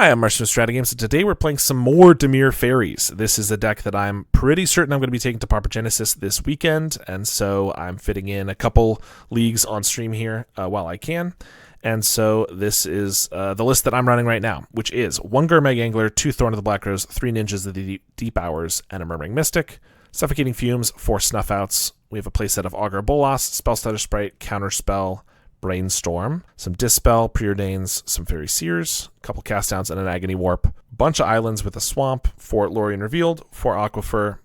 Hi, I'm Marshall from StrataGames, and today we're playing some more Dimir Faeries. This is a deck that I'm pretty certain I'm going to be taking to Pauper Genesis this weekend, and so I'm fitting in a couple leagues on stream here while I can. And so this is the list that I'm running right now, which is 1 Gurmag Angler, 2 Thorn of the Black Rose, 3 Ninjas of the Deep Hours, and a Murmuring Mystic. Suffocating Fumes, 4 Snuffouts. We have a playset of Augur Bolas, Spellstutter Sprite, Counterspell, Brainstorm, some Dispel, Preordains, some Fairy Seers, a couple cast downs, and an Agony Warp. Bunch of islands with a swamp, 4 Lorien Revealed, 4 Aquifer,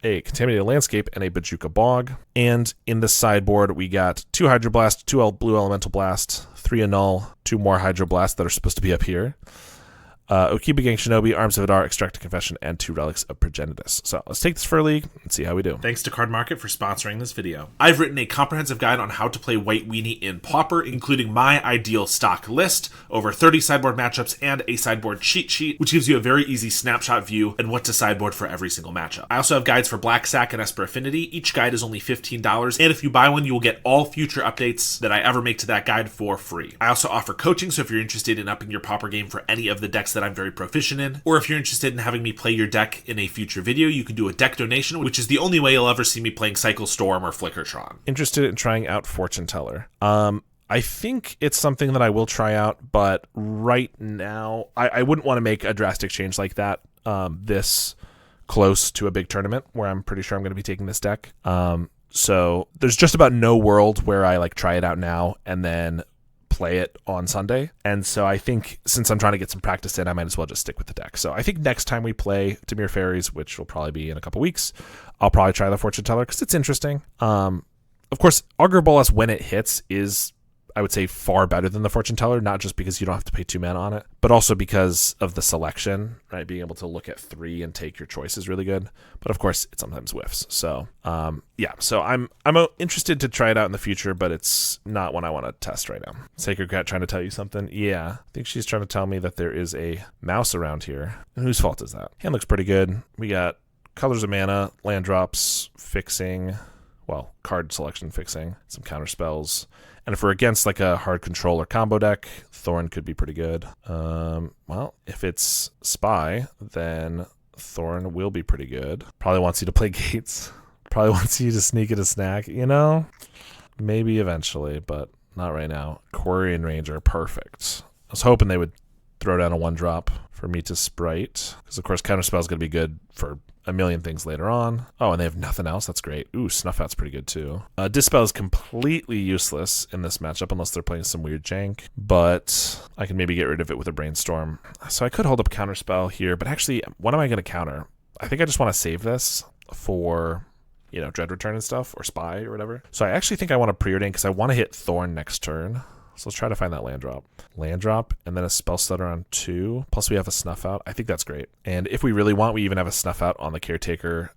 a Contaminated Landscape, and a Bajuka Bog. And in the sideboard, we got 2 Hydroblast, 2 Blue Elemental Blast, 3 Annul, 2 more Hydroblast that are supposed to be up here. Okiba-Gang Shinobi, Arms of Adar, Extract a Confession, and 2 Relics of Progenitus. So let's take this for a league and see how we do. Thanks to Card Market for sponsoring this video. I've written a comprehensive guide on how to play White Weenie in Pauper, including my ideal stock list, over 30 sideboard matchups, and a sideboard cheat sheet, which gives you a very easy snapshot view and what to sideboard for every single matchup. I also have guides for Black Sack and Esper Affinity. Each guide is only $15, and if you buy one, you will get all future updates that I ever make to that guide for free. I also offer coaching, so if you're interested in upping your Pauper game for any of the decks that I'm very proficient in, or if you're interested in having me play your deck in a future video, you can do a deck donation, which is the only way you'll ever see me playing Cycle Storm or Flickertron. Interested in trying out Fortune Teller. I think it's something that I will try out, but right now, I wouldn't want to make a drastic change like that this close to a big tournament where I'm pretty sure I'm going to be taking this deck. So there's just about no world where I try it out now and then play it on Sunday. And so I think since I'm trying to get some practice in, I might as well just stick with the deck. So I think next time we play Dimir Faeries, which will probably be in a couple weeks, I'll probably try the Fortune Teller because it's interesting. Of course, Augur Bolas, when it hits, is, I would say, far better than the Fortune Teller, not just because you don't have to pay 2 mana on it, but also because of the selection, right? Being able to look at 3 and take your choice is really good. But of course, it sometimes whiffs. So, yeah. So I'm interested to try it out in the future, but it's not one I want to test right now. Sacred Cat trying to tell you something? Yeah. I think she's trying to tell me that there is a mouse around here. And whose fault is that? Hand looks pretty good. We got Colors of Mana, land drops, fixing, well, card selection fixing, some counter spells. And if we're against a hard control or combo deck, Thorn could be pretty good. Well, if it's Spy, then Thorn will be pretty good. Probably wants you to play Gates. Probably wants you to sneak it a snack, Maybe eventually, but not right now. Quarian Ranger, perfect. I was hoping they would throw down a 1-drop for me to Sprite, because of course Counterspell is going to be good for a million things later on. Oh, and they have nothing else. That's great. Ooh, Snuff-Out's pretty good too. Dispel is completely useless in this matchup unless they're playing some weird jank, but I can maybe get rid of it with a Brainstorm. So I could hold up Counterspell here, but actually, what am I going to counter? I think I just want to save this for, Dread Return and stuff, or Spy or whatever. So I actually think I want to Preordain because I want to hit Thorn next turn. So let's try to find that land drop. Land drop, and then a spell stutter on 2. Plus we have a snuff out. I think that's great. And if we really want, we even have a snuff out on the Caretaker.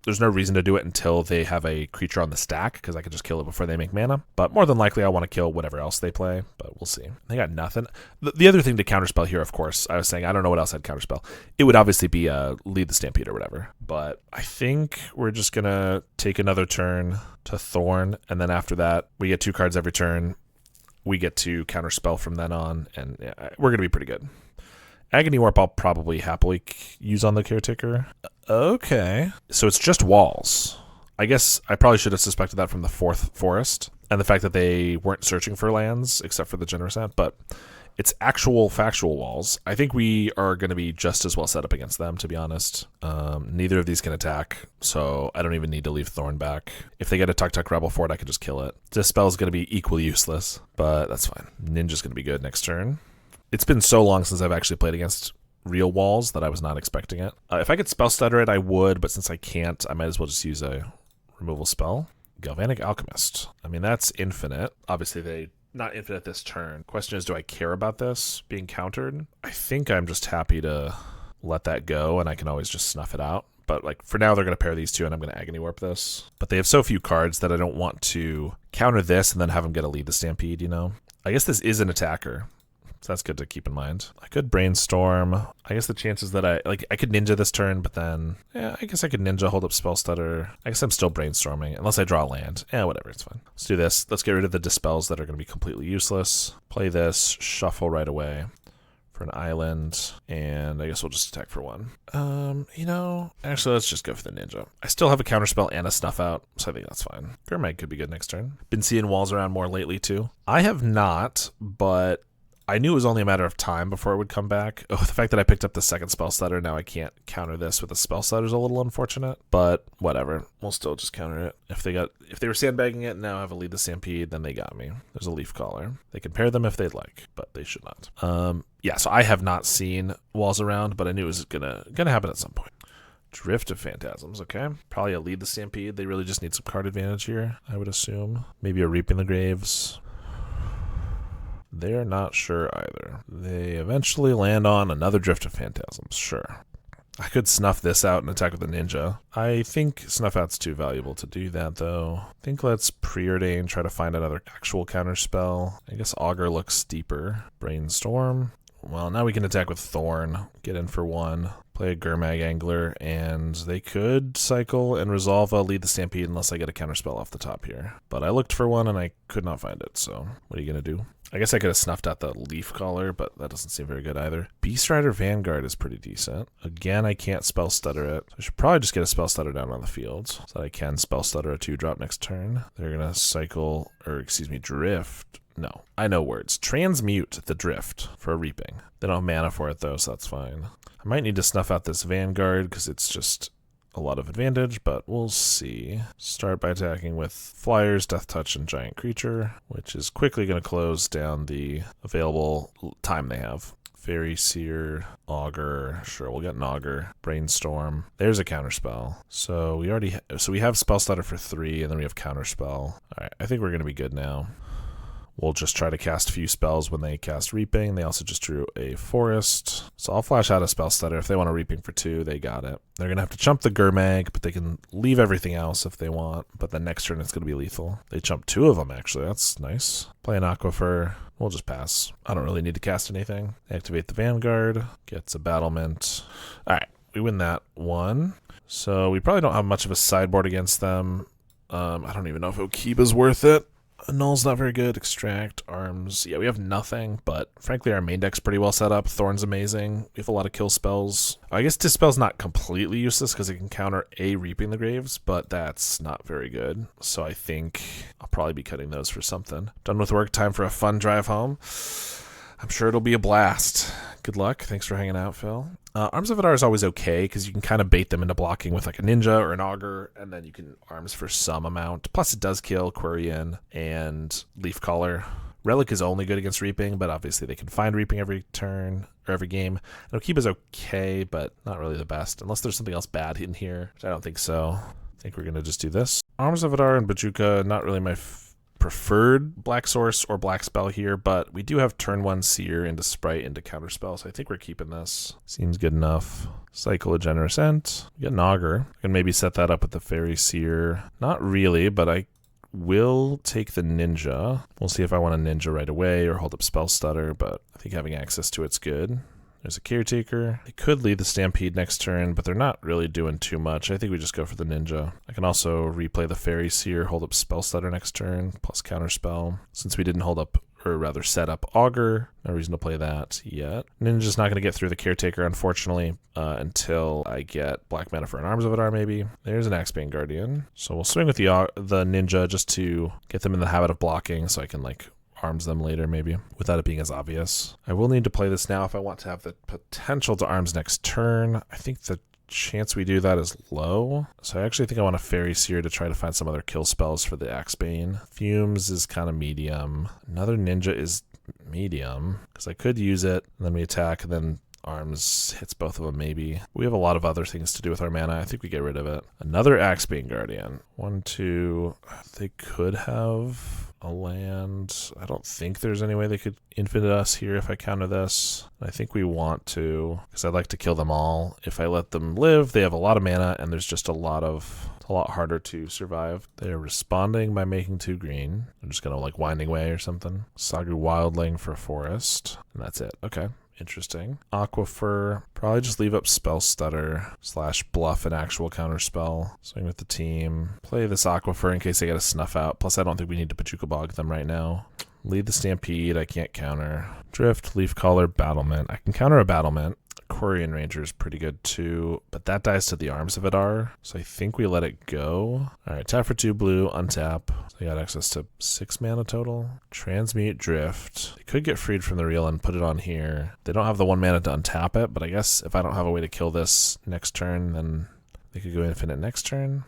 There's no reason to do it until they have a creature on the stack, because I could just kill it before they make mana. But more than likely, I want to kill whatever else they play, but we'll see. They got nothing. The other thing to counterspell here, of course, I was saying, I don't know what else I'd counterspell. It would obviously be Lead the Stampede or whatever. But I think we're just going to take another turn to Thorn, and then after that, we get 2 cards every turn. We get to counterspell from then on, and yeah, we're going to be pretty good. Agony Warp I'll probably happily use on the Caretaker. Okay. So it's just walls. I guess I probably should have suspected that from the 4th Forest, and the fact that they weren't searching for lands, except for the Generosat, but it's actual factual walls. I think we are going to be just as well set up against them, to be honest. Neither of these can attack, so I don't even need to leave Thorn back. If they get a Tuk-Tuk Rebel for it, I could just kill it. Dispel is going to be equally useless, but that's fine. Ninja's going to be good next turn. It's been so long since I've actually played against real walls that I was not expecting it. If I could Spell Stutter it, I would, but since I can't, I might as well just use a removal spell. Galvanic Alchemist. I mean, that's infinite. Obviously, they not infinite this turn. Question is, do I care about this being countered? I think I'm just happy to let that go, and I can always just snuff it out. But for now, they're going to pair these 2, and I'm going to Agony Warp this. But they have so few cards that I don't want to counter this and then have them get a Lead the Stampede, I guess this is an attacker, so that's good to keep in mind. I could Brainstorm. I guess the chances that I could Ninja this turn, but then, yeah, I guess I could Ninja, hold up Spell Stutter. I guess I'm still Brainstorming, unless I draw a land. Yeah, whatever, it's fine. Let's do this. Let's get rid of the Dispels that are going to be completely useless. Play this, shuffle right away. for an island, and I guess we'll just attack for 1. Actually, let's just go for the ninja. I still have a counterspell and a snuff out, so I think that's fine. Gurmag could be good next turn. Been seeing walls around more lately too. I have not, but I knew it was only a matter of time before it would come back. Oh, the fact that I picked up the second spell stutter, now I can't counter this with a spell stutter is a little unfortunate, but whatever. We'll still just counter it. If they were sandbagging it, now I have a lead the Stampede, then they got me. There's a leaf caller. They can pair them if they'd like, but they should not. Yeah, so I have not seen walls around, but I knew it was gonna happen at some point. Drift of Phantasms, okay. Probably a lead the Stampede. They really just need some card advantage here, I would assume. Maybe a Reaping the Graves. They're not sure either. They eventually land on another Drift of Phantasms, sure. I could snuff this out and attack with the ninja. I think snuff out's too valuable to do that, though. I think let's preordain, try to find another actual counterspell. I guess Augur looks deeper. Brainstorm. Well, now we can attack with Thorn, get in for 1, play a Gurmag Angler, and they could cycle and resolve a lead the Stampede unless I get a counterspell off the top here. But I looked for one and I could not find it, so what are you going to do? I guess I could have snuffed out the Leaf Caller, but that doesn't seem very good either. Beast Rider Vanguard is pretty decent. Again, I can't spell stutter it. I should probably just get a spell stutter down on the field so that I can spell stutter a 2-drop next turn. They're going to cycle, drift. No, I know words. Transmute the Drift for a Reaping. They don't have mana for it though, so that's fine. I might need to snuff out this Vanguard because it's just a lot of advantage, but we'll see. Start by attacking with Flyers, Death Touch, and Giant Creature, which is quickly going to close down the available time they have. Fairy Seer, Augur, sure, we'll get an Augur. Brainstorm, there's a counterspell. So we have Spell Stutter for 3, and then we have counterspell. Alright, I think we're going to be good now. We'll just try to cast a few spells when they cast Reaping. They also just drew a Forest. So I'll flash out a Spell Stutter. If they want a Reaping for 2, they got it. They're going to have to chump the Gurmag, but they can leave everything else if they want. But the next turn it's going to be lethal. They chump 2 of them, actually. That's nice. Play an Aquifer. We'll just pass. I don't really need to cast anything. Activate the Vanguard. Gets a Battlement. Alright, we win that one. So we probably don't have much of a sideboard against them. I don't even know if Okiba's worth it. Null's not very good. Extract, Arms. Yeah, we have nothing, but frankly, our main deck's pretty well set up. Thorn's amazing. We have a lot of kill spells. I guess Dispel's not completely useless because it can counter a Reaping the Graves, but that's not very good. So I think I'll probably be cutting those for something. Done with work, time for a fun drive home. I'm sure it'll be a blast. Good luck. Thanks for hanging out, Phil. Arms of Adar is always okay because you can kind of bait them into blocking with like a ninja or an augur, and then you can arms for some amount. Plus it does kill Quirion and Leaf Caller. Relic is only good against Reaping, but obviously they can find Reaping every turn or every game. And Okiba's okay, but not really the best, unless there's something else bad in here, which I don't think so. I think we're going to just do this. Arms of Adar and Bajuka, not really my preferred black source or black spell here, but we do have turn 1 Seer into Sprite into counterspell, so I think we're keeping this. Seems good enough. Cycle a Generous Ent. Get an Augur. I can maybe set that up with the Fairy Seer. Not really, but I will take the Ninja. We'll see if I want a Ninja right away or hold up Spell Stutter, but I think having access to it's good. There's a Caretaker. They could lead the Stampede next turn, but they're not really doing too much. I think we just go for the Ninja. I can also replay the Fairy Seer, hold up Spell Stutter next turn, plus Counterspell. Since we didn't hold up, or rather set up Augur, no reason to play that yet. Ninja's not going to get through the Caretaker, unfortunately, until I get black mana for an Arms of Adar, maybe. There's an Axebane Guardian. So we'll swing with the Ninja just to get them in the habit of blocking so I can, like, arms them later, maybe, without it being as obvious. I will need to play this now if I want to have the potential to arms next turn. I think the chance we do that is low, so I actually think I want a Fairy Seer to try to find some other kill spells for the Axebane. Fumes is kind of medium. Another Ninja is medium, because I could use it, and then we attack, and then arms hits both of them, maybe. We have a lot of other things to do with our mana. I think we get rid of it. Another Axebane Guardian. 1, 2. They could have a land. I don't think there's any way they could infinite us here if I counter this. I think we want to, because I'd like to kill them all. If I let them live, they have a lot of mana, and there's just a lot harder to survive. They're responding by making 2 green. I'm just gonna like Winding Way or something. Sagu Wildling for Forest, and that's it. Okay. Interesting. Aquifer. Probably just leave up Spell Stutter / bluff an actual counterspell. Swing with the team. Play this Aquifer in case they get a snuff out. Plus I don't think we need to Pachuca Bog them right now. Lead the Stampede, I can't counter. Drift, Leaf Caller, Battlement. I can counter a Battlement. Quarian Ranger is pretty good too, but that dies to the Arms of Adar, so I think we let it go. Alright, tap for 2 blue, untap. So we got access to 6 mana total. Transmute, Drift. They could get freed from the reel and put it on here. They don't have the 1 mana to untap it, but I guess if I don't have a way to kill this next turn, then they could go infinite next turn.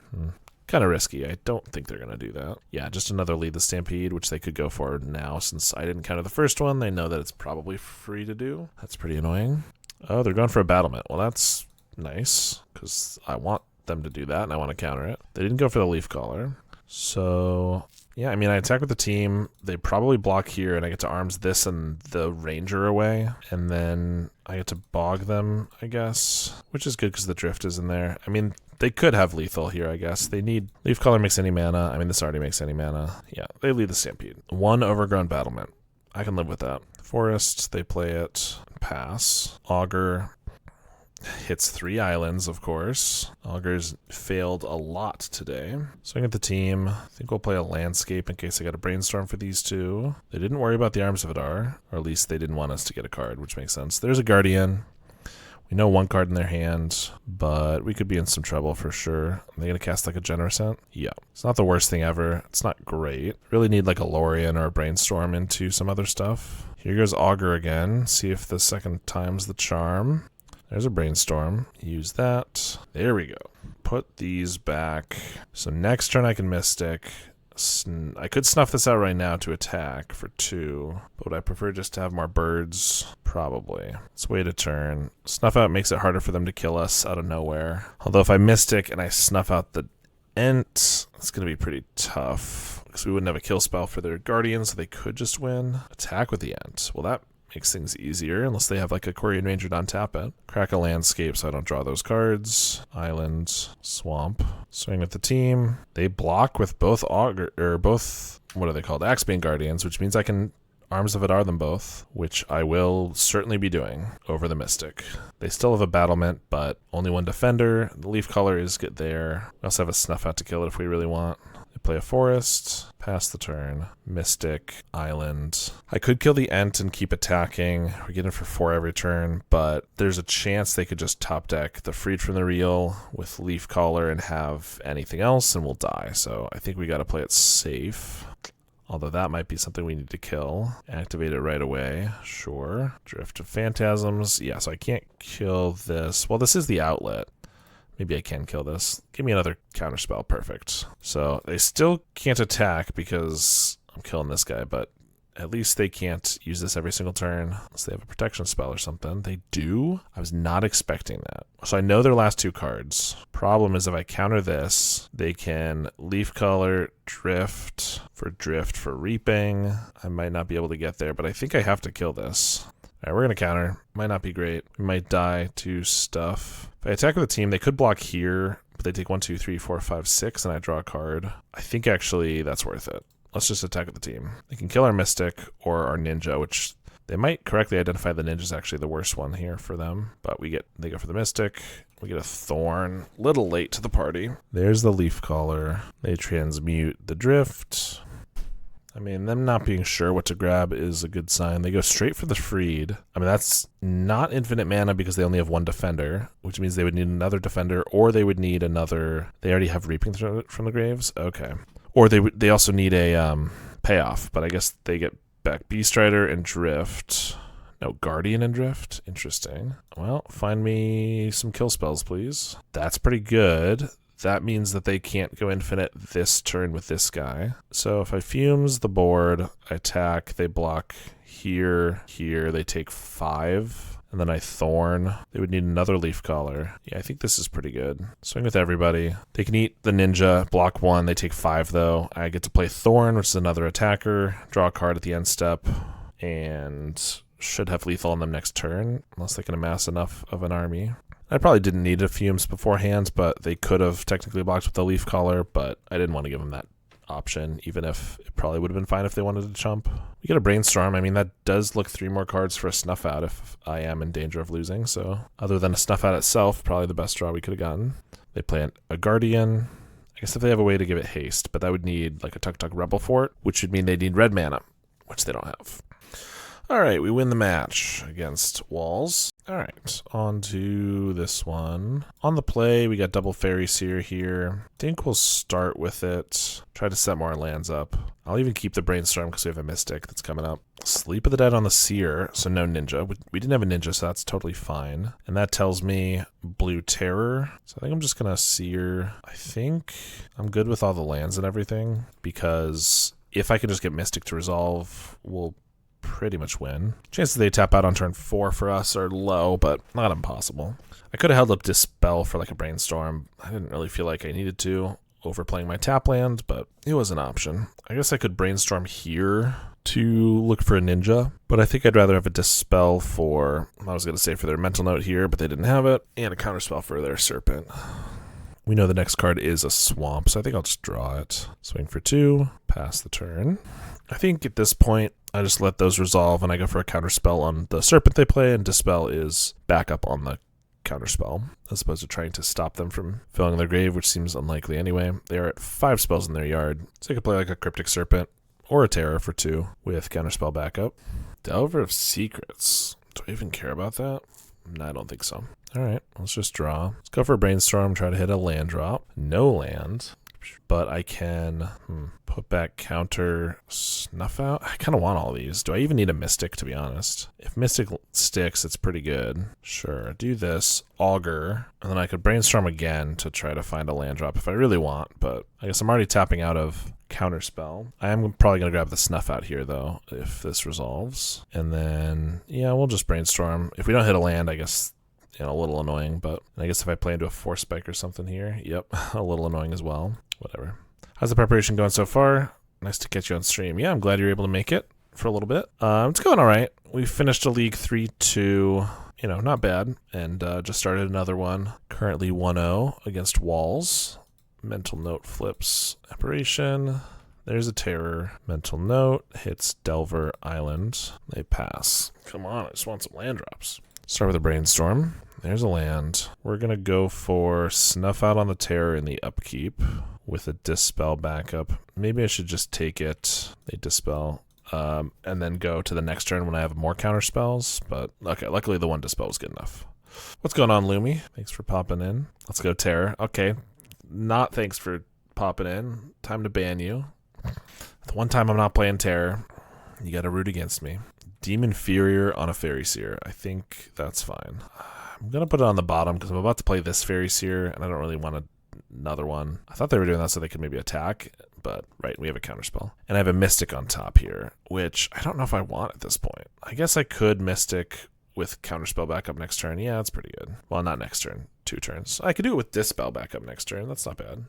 Kind of risky. I don't think they're going to do that. Yeah, just another Lead the Stampede, which they could go for now since I didn't counter the first one. They know that it's probably free to do. That's pretty annoying. Oh, they're going for a Battlement. Well, that's nice, because I want them to do that, and I want to counter it. They didn't go for the Leaf Caller. So, yeah, I mean, I attack with the team. They probably block here, and I get to arms this and the Ranger away. And then I get to bog them, I guess, which is good because the Drift is in there. I mean, they could have lethal here, I guess. They need... Leaf Caller makes any mana. I mean, this already makes any mana. Yeah, they lead the Stampede. 1 Overgrown Battlement. I can live with that. Forest, they play it. Pass. Augur hits 3 islands, of course. Augur's failed a lot today. Swing at the team. I think we'll play a Landscape in case I got a Brainstorm for these two. They didn't worry about the Arms of Adar, or at least they didn't want us to get a card, which makes sense. There's a Guardian. We know 1 card in their hand, but we could be in some trouble for sure. Are they going to cast like a Generosent? Yeah. It's not the worst thing ever. It's not great. Really need like a Lorien or a Brainstorm into some other stuff. Here goes Augur again. See if the second time's the charm. There's a Brainstorm. Use that. There we go. Put these back. So next turn I can Mystic. I could snuff this out right now to attack for 2, but would I prefer just to have more birds? Probably. Let's wait a turn. Snuff out makes it harder for them to kill us out of nowhere. Although if I Mystic and I snuff out the Ent, it's going to be pretty tough because we wouldn't have a kill spell for their Guardian, so they could just win. Attack with the Ent. Well, that makes things easier unless they have like a Quarian Ranger to untap it. Crack a Landscape so I don't draw those cards. Island, Swamp. Swing with the team. They block with both Augur, or both, what are they called? Axebane Guardians, which means I can Arms of Adar them both, which I will certainly be doing over the Mystic. They still have a Battlement, but only 1 defender. The Leaf Caller is good there. We also have a Snuff Out to kill it if we really want. They play a Forest, pass the turn, Mystic, Island. I could kill the Ent and keep attacking. We get in for 4 every turn, but there's a chance they could just top deck the Freed from the Reel with Leaf Caller and have anything else, and we'll die. So I think we got to play it safe. Although that might be something we need to kill. Activate it right away. Sure. Drift of Phantasms. Yeah, so I can't kill this. Well, this is the outlet. Maybe I can kill this. Give me another counterspell. Perfect. So they still can't attack because I'm killing this guy, but at least they can't use this every single turn unless they have a protection spell or something. They do? I was not expecting that. So I know their last 2 cards. Problem is if I counter this, they can Leaf Color, Drift for Reaping. I might not be able to get there, but I think I have to kill this. Alright, we're going to counter. Might not be great. We might die to stuff. If I attack with the team, they could block here, but they take 1, 2, 3, 4, 5, 6, and I draw a card. I think actually that's worth it. Let's just attack with the team. They can kill our Mystic or our Ninja, which they might correctly identify the Ninja's actually the worst one here for them. But they go for the Mystic. We get a Thorn. Little late to the party. There's the Leaf Caller. They transmute the Drift. I mean, them not being sure what to grab is a good sign. They go straight for the Freed. I mean, that's not infinite mana because they only have 1 defender, which means they would need another defender, or they would need another... They already have Reaping from the Graves? Okay. Or they also need a payoff, but I guess they get back Beast Rider and Drift. No, Guardian and Drift? Interesting. Well, find me some kill spells, please. That's pretty good. That means that they can't go infinite this turn with this guy. So if I Fumes the board, I attack, they block here, they take 5. And then I Thorn. They would need another Leaf Caller. Yeah, I think this is pretty good. Swing with everybody. They can eat the Ninja, block 1. They take 5, though. I get to play Thorn, which is another attacker. Draw a card at the end step. And should have lethal on them next turn, unless they can amass enough of an army. I probably didn't need a Fumes beforehand, but they could have technically blocked with the Leaf Caller, but I didn't want to give them that option, even if it probably would have been fine if they wanted to chump. We get a Brainstorm. I mean, that does look 3 more cards for a Snuff Out if I am in danger of losing, so other than a Snuff Out itself, probably the best draw we could have gotten. They play a Guardian. I guess if they have a way to give it haste, but that would need like a Tuk Tuk Rebel Fort, which would mean they need red mana, which they don't have. All right, we win the match against Walls. All right, on to this one. On the play, we got double Fairy Seer here. I think we'll start with it. Try to set more lands up. I'll even keep the Brainstorm because we have a Mystic that's coming up. Sleep of the Dead on the Seer, so no Ninja. We didn't have a Ninja, so that's totally fine. And that tells me Blue Terror. So I think I'm just going to Seer. I think I'm good with all the lands and everything, because if I can just get Mystic to resolve, we'll pretty much win. Chances they tap out on turn 4 for us are low, but not impossible. I could have held up Dispel for like a Brainstorm. I didn't really feel like I needed to, overplaying my tap land, but it was an option. I guess I could Brainstorm here to look for a Ninja, but I think I'd rather have a Dispel for, I was going to say for their Mental Note here, but they didn't have it, and a Counterspell for their Serpent. We know the next card is a Swamp, so I think I'll just draw it. Swing for 2, pass the turn. I think at this point, I just let those resolve and I go for a Counterspell on the Serpent they play, and Dispel is backup on the Counterspell, as opposed to trying to stop them from filling their grave, which seems unlikely anyway. They are at 5 spells in their yard, so I could play like a Cryptic Serpent or a Terror for 2 with Counterspell backup. Delver of Secrets. Do I even care about that? No, I don't think so. All right, let's just draw. Let's go for a Brainstorm, try to hit a land drop. No land, but I can put back counter Snuff Out. I kind of want all these. Do I even need a Mystic, to be honest? If Mystic sticks, it's pretty good. Sure, do this, Augur, and then I could Brainstorm again to try to find a land drop if I really want, but I guess I'm already tapping out of Counterspell. I am probably going to grab the Snuff Out here, though, if this resolves. And then, yeah, we'll just Brainstorm. If we don't hit a land, I guess, you know, a little annoying, but I guess if I play into a Force Spike or something here, yep, a little annoying as well. Whatever. How's the preparation going so far? Nice to catch you on stream. Yeah, I'm glad you're able to make it for a little bit. It's going all right. We finished a league 3-2, you know, not bad, and just started another one. Currently 1-0 against Walls. Mental Note flips Apparition. There's a Terror. Mental Note hits Delver Island. They pass. Come on, I just want some land drops. Start with a Brainstorm. There's a land. We're going to go for Snuff Out on the Terror in the upkeep with a Dispel backup. Maybe I should just take it. They Dispel. And then go to the next turn when I have more counter spells. But okay, luckily the one Dispel was good enough. What's going on, Lumi? Thanks for popping in. Let's go Terror. Okay, not thanks for popping in. Time to ban you. The one time I'm not playing Terror, you got to root against me. Demon Furier on a Fairy Seer. I think that's fine. I'm going to put it on the bottom because I'm about to play this Fairy Seer, and I don't really want another one. I thought they were doing that so they could maybe attack, but right, we have a Counterspell. And I have a Mystic on top here, which I don't know if I want at this point. I guess I could Mystic with Counterspell backup next turn. Yeah, that's pretty good. Well, not next turn. 2 turns. I could do it with Dispel backup next turn. That's not bad.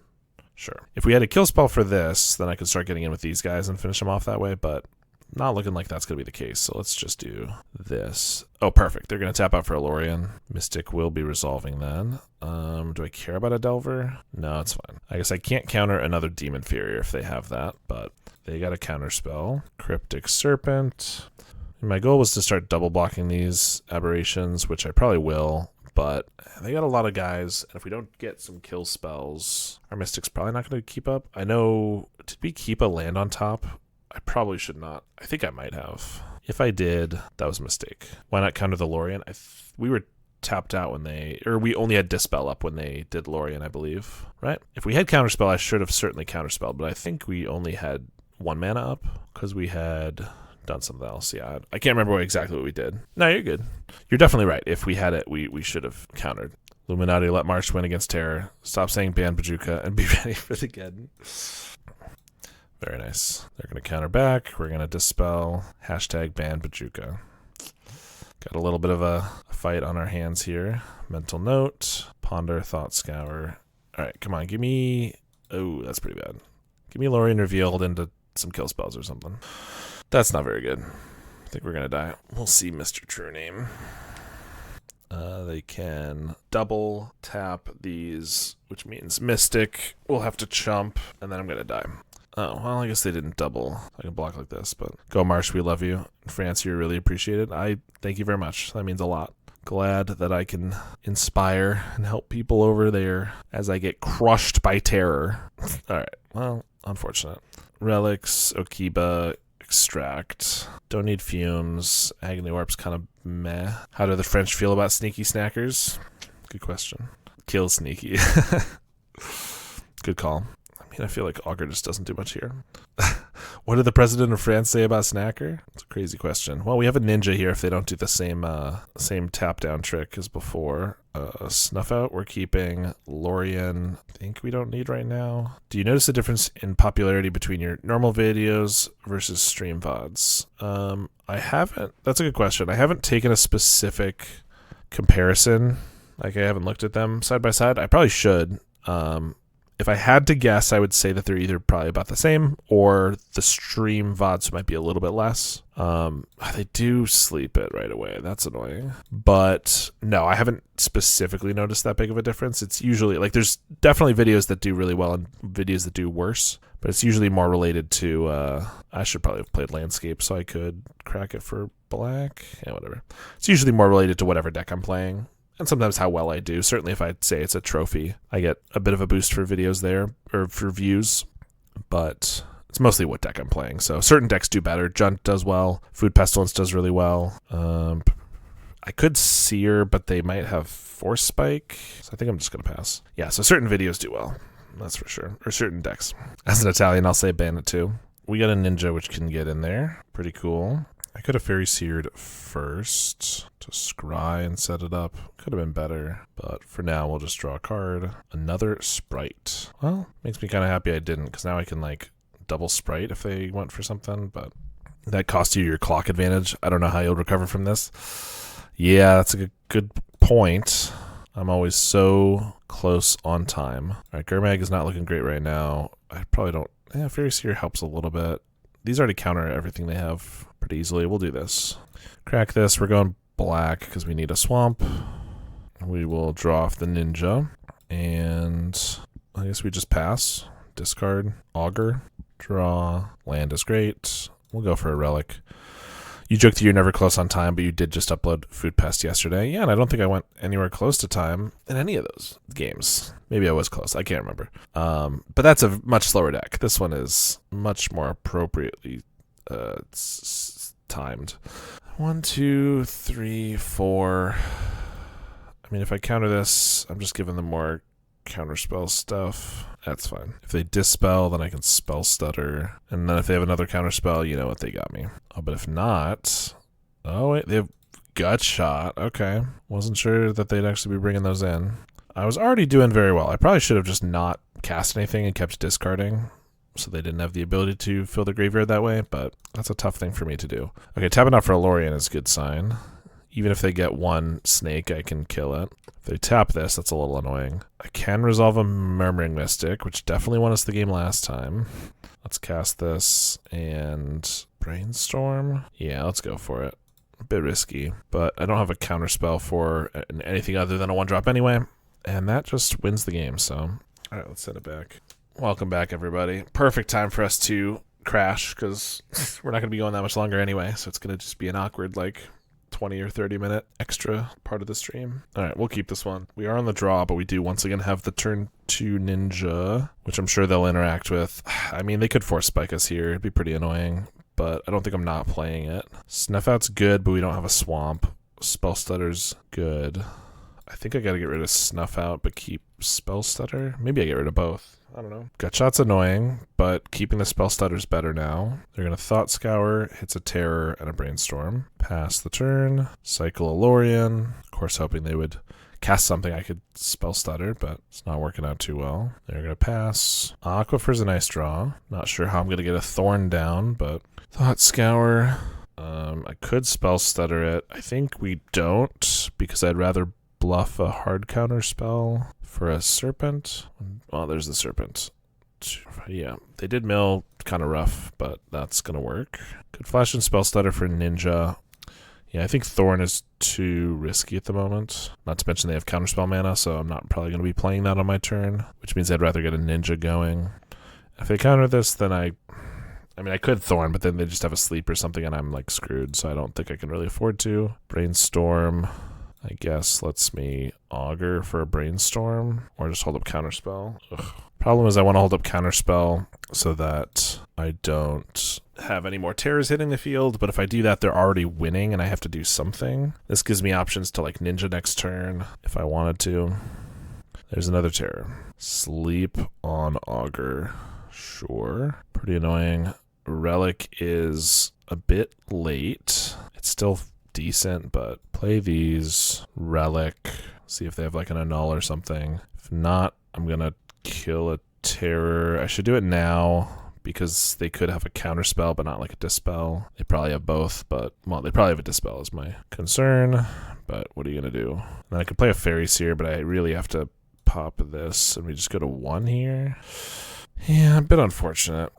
Sure. If we had a kill spell for this, then I could start getting in with these guys and finish them off that way, but not looking like that's going to be the case, so let's just do this. Oh, perfect. They're going to tap out for a Lorien. Mystic will be resolving then. Do I care about a Delver? No, it's fine. I guess I can't counter another Demon Furier if they have that, but they got a counter spell. Cryptic Serpent. And my goal was to start double blocking these aberrations, which I probably will, but they got a lot of guys, and if we don't get some kill spells, our Mystic's probably not going to keep up. I know, did we keep a land on top? I probably should not. I think I might have. If I did, that was a mistake. Why not counter the Lorien? We were tapped out when we only had Dispel up when they did Lorien, I believe. Right? If we had Counterspell, I should have certainly Counterspelled, but I think we only had 1 mana up because we had done something else. Yeah, I can't remember exactly what we did. No, you're good. You're definitely right. If we had it, we should have countered. Illuminati, let March win against Terror. Stop saying ban Bajuka and be ready for the Geddon. Very nice. They're going to counter back. We're going to Dispel. Hashtag ban Bajuka. Got a little bit of a fight on our hands here. Mental Note. Ponder, Thought Scour. All right, come on. Give me... Oh, that's pretty bad. Give me Lorien revealed into some kill spells or something. That's not very good. I think we're going to die. We'll see Mr. True Name. They can double tap these, which means Mystic. We'll have to chump, and then I'm going to die. Oh, well, I guess they didn't double. I can block like this, but go Marsh, we love you. France, you're really appreciated. I thank you very much. That means a lot. Glad that I can inspire and help people over there as I get crushed by Terror. All right, well, unfortunate. Relics, Okiba, Extract. Don't need fumes. Agony Warp's kind of meh. How do the French feel about sneaky snackers? Good question. Kill sneaky. Good call. I mean, I feel like Augur just doesn't do much here. What did the president of France say about Snacker? It's a crazy question. Well, we have a ninja here if they don't do the same tap down trick as before. Snuff out, we're keeping. Lorien, I think we don't need right now. Do you notice a difference in popularity between your normal videos versus stream VODs? I haven't. That's a good question. I haven't taken a specific comparison. Like, I haven't looked at them side by side. I probably should. If I had to guess, I would say that they're either probably about the same or the stream VODs might be a little bit less. They do sleep it right away. That's annoying. But no, I haven't specifically noticed that big of a difference. It's usually like there's definitely videos that do really well and videos that do worse, but it's usually more related to I should probably have played landscape so I could crack it for black. Yeah, whatever. It's usually more related to whatever deck I'm playing. And sometimes how well I do. Certainly if I say it's a trophy, I get a bit of a boost for videos there, or for views. But it's mostly what deck I'm playing. So certain decks do better. Junt does well. Food Pestilence does really well. I could Seer, but they might have Force Spike. So I think I'm just going to pass. Yeah, so certain videos do well. That's for sure. Or certain decks. As an Italian, I'll say Bandit too. We got a Ninja, which can get in there. Pretty cool. I could have Fairy Seared first to scry and set it up. Could have been better, but for now we'll just draw a card. Another Sprite. Well, makes me kind of happy I didn't, because now I can like double Sprite if they went for something, but that costs you your clock advantage. I don't know how you'll recover from this. Yeah, that's a good point. I'm always so close on time. All right, Gurmag is not looking great right now. I probably don't... Yeah, Fairy Seer helps a little bit. These already counter everything they have pretty easily. We'll do this. Crack this. We're going black because we need a swamp. We will draw off the Ninja. And I guess we just pass. Discard. Augur. Draw. Land is great. We'll go for a relic. You joked that you're never close on time, but you did just upload Food Pest yesterday. Yeah, and I don't think I went anywhere close to time in any of those games. Maybe I was close. I can't remember. But that's a much slower deck. This one is much more appropriately timed. 1, 2, 3, 4. I mean, if I counter this, I'm just giving them more counterspell stuff. That's fine. If they dispel, then I can spell stutter. And then if they have another counterspell, you know what, they got me. Oh, but if not... Oh, wait, they have gut shot. Okay. Wasn't sure that they'd actually be bringing those in. I was already doing very well. I probably should have just not cast anything and kept discarding, so they didn't have the ability to fill the graveyard that way, but that's a tough thing for me to do. Okay, tapping out for a Lorien is a good sign. Even if they get one snake, I can kill it. If they tap this, that's a little annoying. I can resolve a Murmuring Mystic, which definitely won us the game last time. Let's cast this and Brainstorm. Yeah, let's go for it. A bit risky, but I don't have a counterspell for anything other than a 1-drop anyway, and that just wins the game, so... Alright, let's send it back. Welcome back, everybody. Perfect time for us to crash, because we're not going to be going that much longer anyway, so it's going to just be an awkward, 20 or 30 minute extra part of the stream. All right, we'll keep this one. We are on the draw, but we do once again have the turn 2 Ninja, which I'm sure they'll interact with. I mean, they could force spike us here. It'd be pretty annoying, but I don't think I'm not playing it. Snuff Out's good, but we don't have a swamp. Spell Stutter's good. I think I gotta get rid of Snuff Out, but keep Spell Stutter. Maybe I get rid of both. I don't know. Gutshot's annoying, but keeping the Spell Stutter's better now. They're going to Thought Scour, hits a Terror, and a Brainstorm. Pass the turn. Cycle a Lorien. Of course, hoping they would cast something I could Spell Stutter, but it's not working out too well. They're going to pass. Aquifer's a nice draw. Not sure how I'm going to get a Thorn down, but Thought Scour. I could Spell Stutter it. I think we don't, because I'd rather bluff a hard counter spell for a Serpent. Well, there's the Serpent. Yeah, they did mill kind of rough, but that's going to work. Could flash and Spell Stutter for Ninja. Yeah, I think Thorn is too risky at the moment. Not to mention they have counterspell mana, so I'm not probably going to be playing that on my turn, which means I'd rather get a Ninja going. If they counter this, then I mean, I could Thorn, but then they just have a sleep or something, and I'm screwed, so I don't think I can really afford to. Brainstorm, I guess, lets me Augur for a Brainstorm, or just hold up Counterspell. Ugh. Problem is I want to hold up Counterspell so that I don't have any more terrors hitting the field, but if I do that, they're already winning and I have to do something. This gives me options to like ninja next turn if I wanted to. There's another terror. Sleep on Augur. Sure. Pretty annoying. Relic is a bit late. It's still decent, but play these. Relic. See if they have like an annul or something. If not, I'm going to kill a terror. I should do it now because they could have a counterspell, but not like a dispel. They probably have both, but, well, they probably have a dispel is my concern. But what are you going to do? And then I could play a Fairy Seer, but I really have to pop this, and we just go to 1 here. Yeah, a bit unfortunate.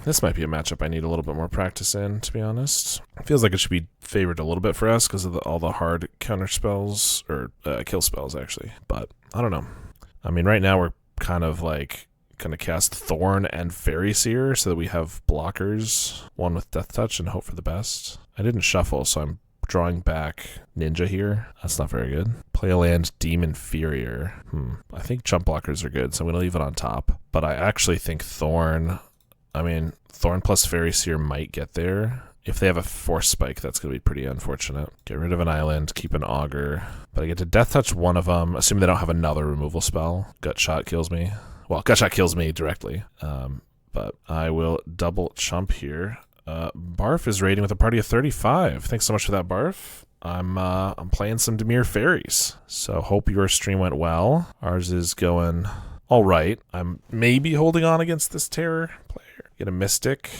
This might be a matchup I need a little bit more practice in, to be honest. It feels like it should be favored a little bit for us because of all the hard counter spells, or kill spells, actually. But, I don't know. I mean, right now we're kind of like going to cast Thorn and Fairy Seer so that we have blockers, one with Death Touch and hope for the best. I didn't shuffle, so I'm drawing back Ninja here. That's not very good. Play a land, Demon Inferior. I think jump blockers are good, so I'm going to leave it on top. But I actually think Thorn... I mean, Thorn plus Fairy Seer might get there. If they have a Force Spike, that's going to be pretty unfortunate. Get rid of an island, keep an Augur. But I get to Death Touch one of them, assuming they don't have another removal spell. Gut Shot kills me. Well, Gut Shot kills me directly. But I will double chump here. Barf is raiding with a party of 35. Thanks so much for that, Barf. I'm playing some Dimir Faeries. So hope your stream went well. Ours is going all right. I'm maybe holding on against this terror player. Get a Mystic.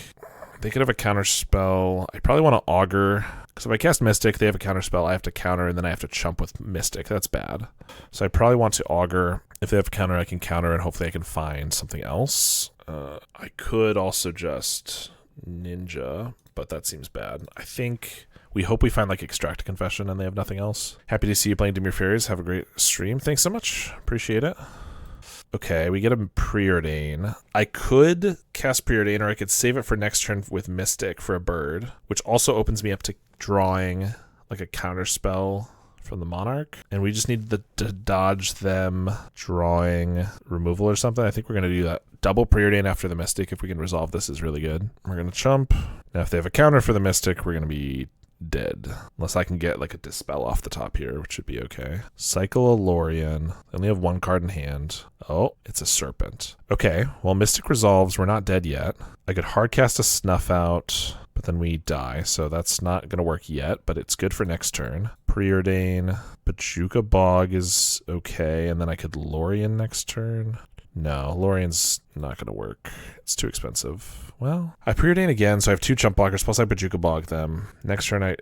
They could have a counter spell. I probably want to Augur, because if I cast Mystic, they have a counter spell. I have to counter, and then I have to chump with Mystic. That's bad. So I probably want to Augur. If they have a counter, I can counter, and hopefully I can find something else. I could also just Ninja, but that seems bad. I think we hope we find like Extract a Confession, and they have nothing else. Happy to see you playing Dimir Faeries. Have a great stream. Thanks so much. Appreciate it. Okay, we get a Preordain. I could cast Preordain, or I could save it for next turn with Mystic for a bird, which also opens me up to drawing like a counter spell from the Monarch. And we just need to dodge them drawing removal or something. I think we're going to do that. Double Preordain after the Mystic. If we can resolve this is really good. We're going to chump. Now if they have a counter for the Mystic, we're going to be dead. Unless I can get like a Dispel off the top here, which should be okay. Cycle a Lorien. I only have 1 card in hand. Oh, it's a Serpent. Okay, well, Mystic resolves. We're not dead yet. I could hardcast a Snuff Out, but then we die, so that's not going to work yet, but it's good for next turn. Preordain. Bajuka Bog is okay, and then I could Lorien next turn. No, Lorien's not going to work. It's too expensive. Well, I Preordain again, so I have 2 jump blockers, plus I Bajuka Bog them. Next turn,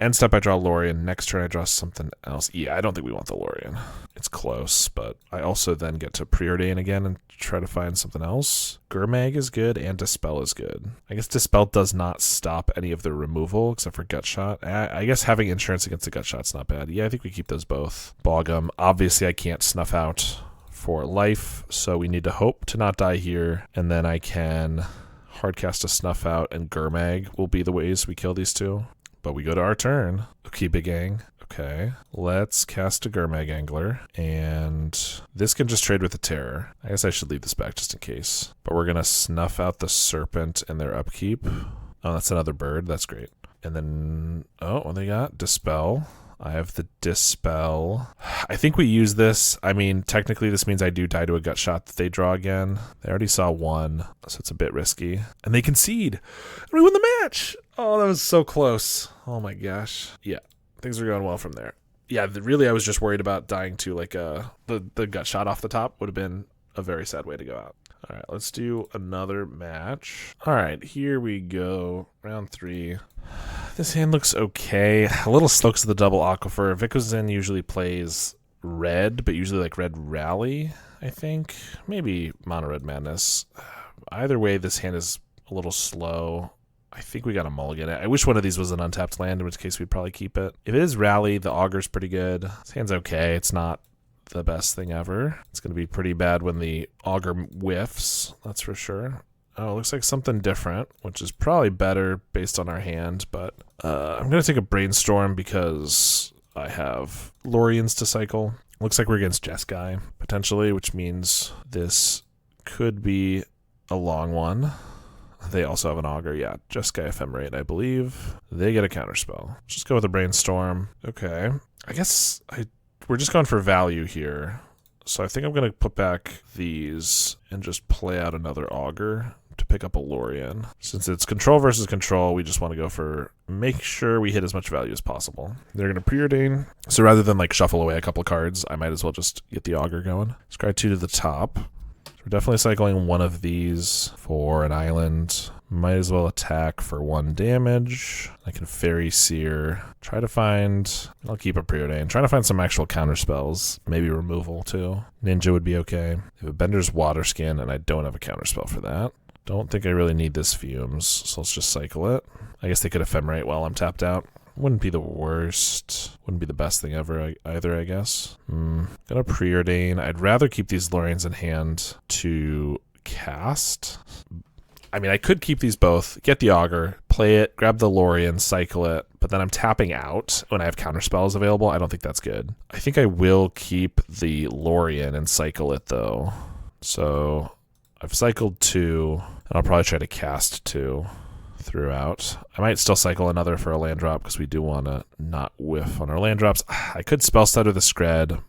end step I draw Lorien. Next turn I draw something else. Yeah, I don't think we want the Lorien. It's close, but I also then get to Preordain again and try to find something else. Gurmag is good, and Dispel is good. I guess Dispel does not stop any of the removal, except for Gut Shot. I guess having insurance against the Gut Shot's not bad. Yeah, I think we keep those both. Bog 'em. Obviously, I can't Snuff Out for life, so we need to hope to not die here, and then I can hardcast a Snuff Out, and Gurmag will be the ways we kill these two. But we go to our turn. Okiba-Gang. Okay, let's cast a Gurmag Angler, and this can just trade with the Terror. I guess I should leave this back just in case. But we're gonna Snuff Out the Serpent in their upkeep. Oh, that's another bird. That's great. And then, oh, what they got? Dispel. I have the Dispel. I think we use this. I mean, technically this means I do die to a Gut Shot that they draw again. They already saw 1, so it's a bit risky. And they concede. And we win the match! Oh, that was so close. Oh my gosh. Yeah, things are going well from there. Yeah, really I was just worried about dying to like the Gut Shot off the top would have been a very sad way to go out. All right, let's do another match. All right, here we go. Round 3. This hand looks okay. A little slow because of the double Aquifer. Vikuzin usually plays red, but usually like red Rally, I think. Maybe Mono Red Madness. Either way, this hand is a little slow. I think we got a mulligan. I wish one of these was an untapped land, in which case we'd probably keep it. If it is Rally, the Augur's pretty good. This hand's okay. It's not the best thing ever. It's going to be pretty bad when the Augur whiffs, that's for sure. Oh, it looks like something different, which is probably better based on our hand, but I'm going to take a Brainstorm because I have Loriens to cycle. Looks like we're against Jeskai, potentially, which means this could be a long one. They also have an Augur. Yeah, Jeskai Ephemerate, I believe. They get a counterspell. Just go with a Brainstorm. Okay. I guess we're just going for value here. So I think I'm going to put back these and just play out another Augur to pick up a Lorien. Since it's control versus control, we just want to go for make sure we hit as much value as possible. They're going to preordain. So rather than like shuffle away a couple cards, I might as well just get the Augur going. Scry 2 to the top. We're definitely cycling one of these for an island. Might as well attack for 1 damage. I can Fairy Seer. Try to find... I'll keep a Preordain. Trying to find some actual counter spells. Maybe removal too. Ninja would be okay. I have a Bender's Water Skin, and I don't have a counter spell for that. Don't think I really need this Fumes, so let's just cycle it. I guess they could Ephemerate while I'm tapped out. Wouldn't be the worst. Wouldn't be the best thing ever either, I guess. Gonna Preordain. I'd rather keep these Loriens in hand to cast. I mean, I could keep these both, get the Augur, play it, grab the Lorien, cycle it, but then I'm tapping out when I have counterspells available. I don't think that's good. I think I will keep the Lorien and cycle it, though. So I've cycled 2, and I'll probably try to cast 2 throughout. I might still cycle another for a land drop, because we do want to not whiff on our land drops. I could spell stutter the Scred.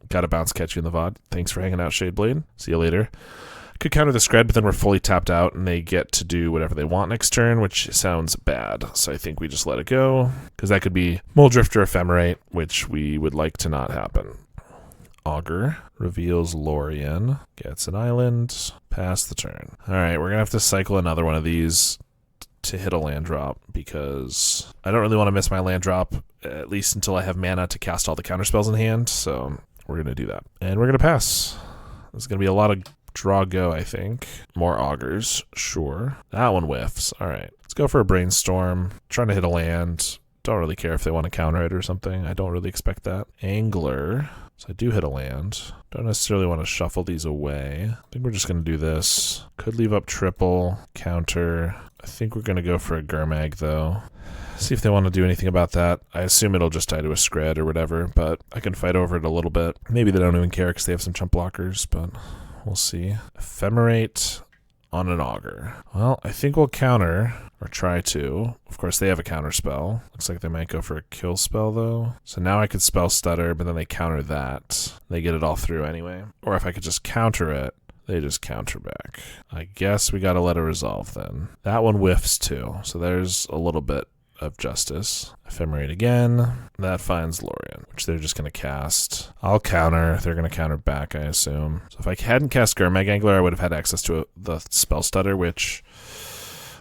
Gotta bounce catch you in the VOD. Thanks for hanging out, Shadeblade. See you later. Could counter the Scred, but then we're fully tapped out, and they get to do whatever they want next turn, which sounds bad. So I think we just let it go, because that could be Muldrift or Ephemerate, which we would like to not happen. Augur reveals Lorien, gets an island, pass the turn. All right, we're going to have to cycle another one of these to hit a land drop, because I don't really want to miss my land drop, at least until I have mana to cast all the counterspells in hand, so we're going to do that. And we're going to pass. There's going to be a lot of draw go, I think. More Augurs, sure. That one whiffs. All right, let's go for a Brainstorm. Trying to hit a land. Don't really care if they want to counter it or something. I don't really expect that. Angler. So I do hit a land. Don't necessarily want to shuffle these away. I think we're just going to do this. Could leave up triple, counter. I think we're going to go for a Gurmag, though. See if they want to do anything about that. I assume it'll just die to a Scred or whatever, but I can fight over it a little bit. Maybe they don't even care because they have some chump blockers, but we'll see. Ephemerate on an Augur. Well, I think we'll counter, or try to. Of course, they have a counter spell. Looks like they might go for a kill spell, though. So now I could spell stutter, but then they counter that. They get it all through anyway. Or if I could just counter it, they just counter back. I guess we gotta let it resolve then. That one whiffs too, so there's a little bit of justice. Ephemerate again. That finds Lorien, which they're just going to cast. I'll counter. They're going to counter back, I assume. So if I hadn't cast Gurmag Angler, I would have had access to the spell stutter, which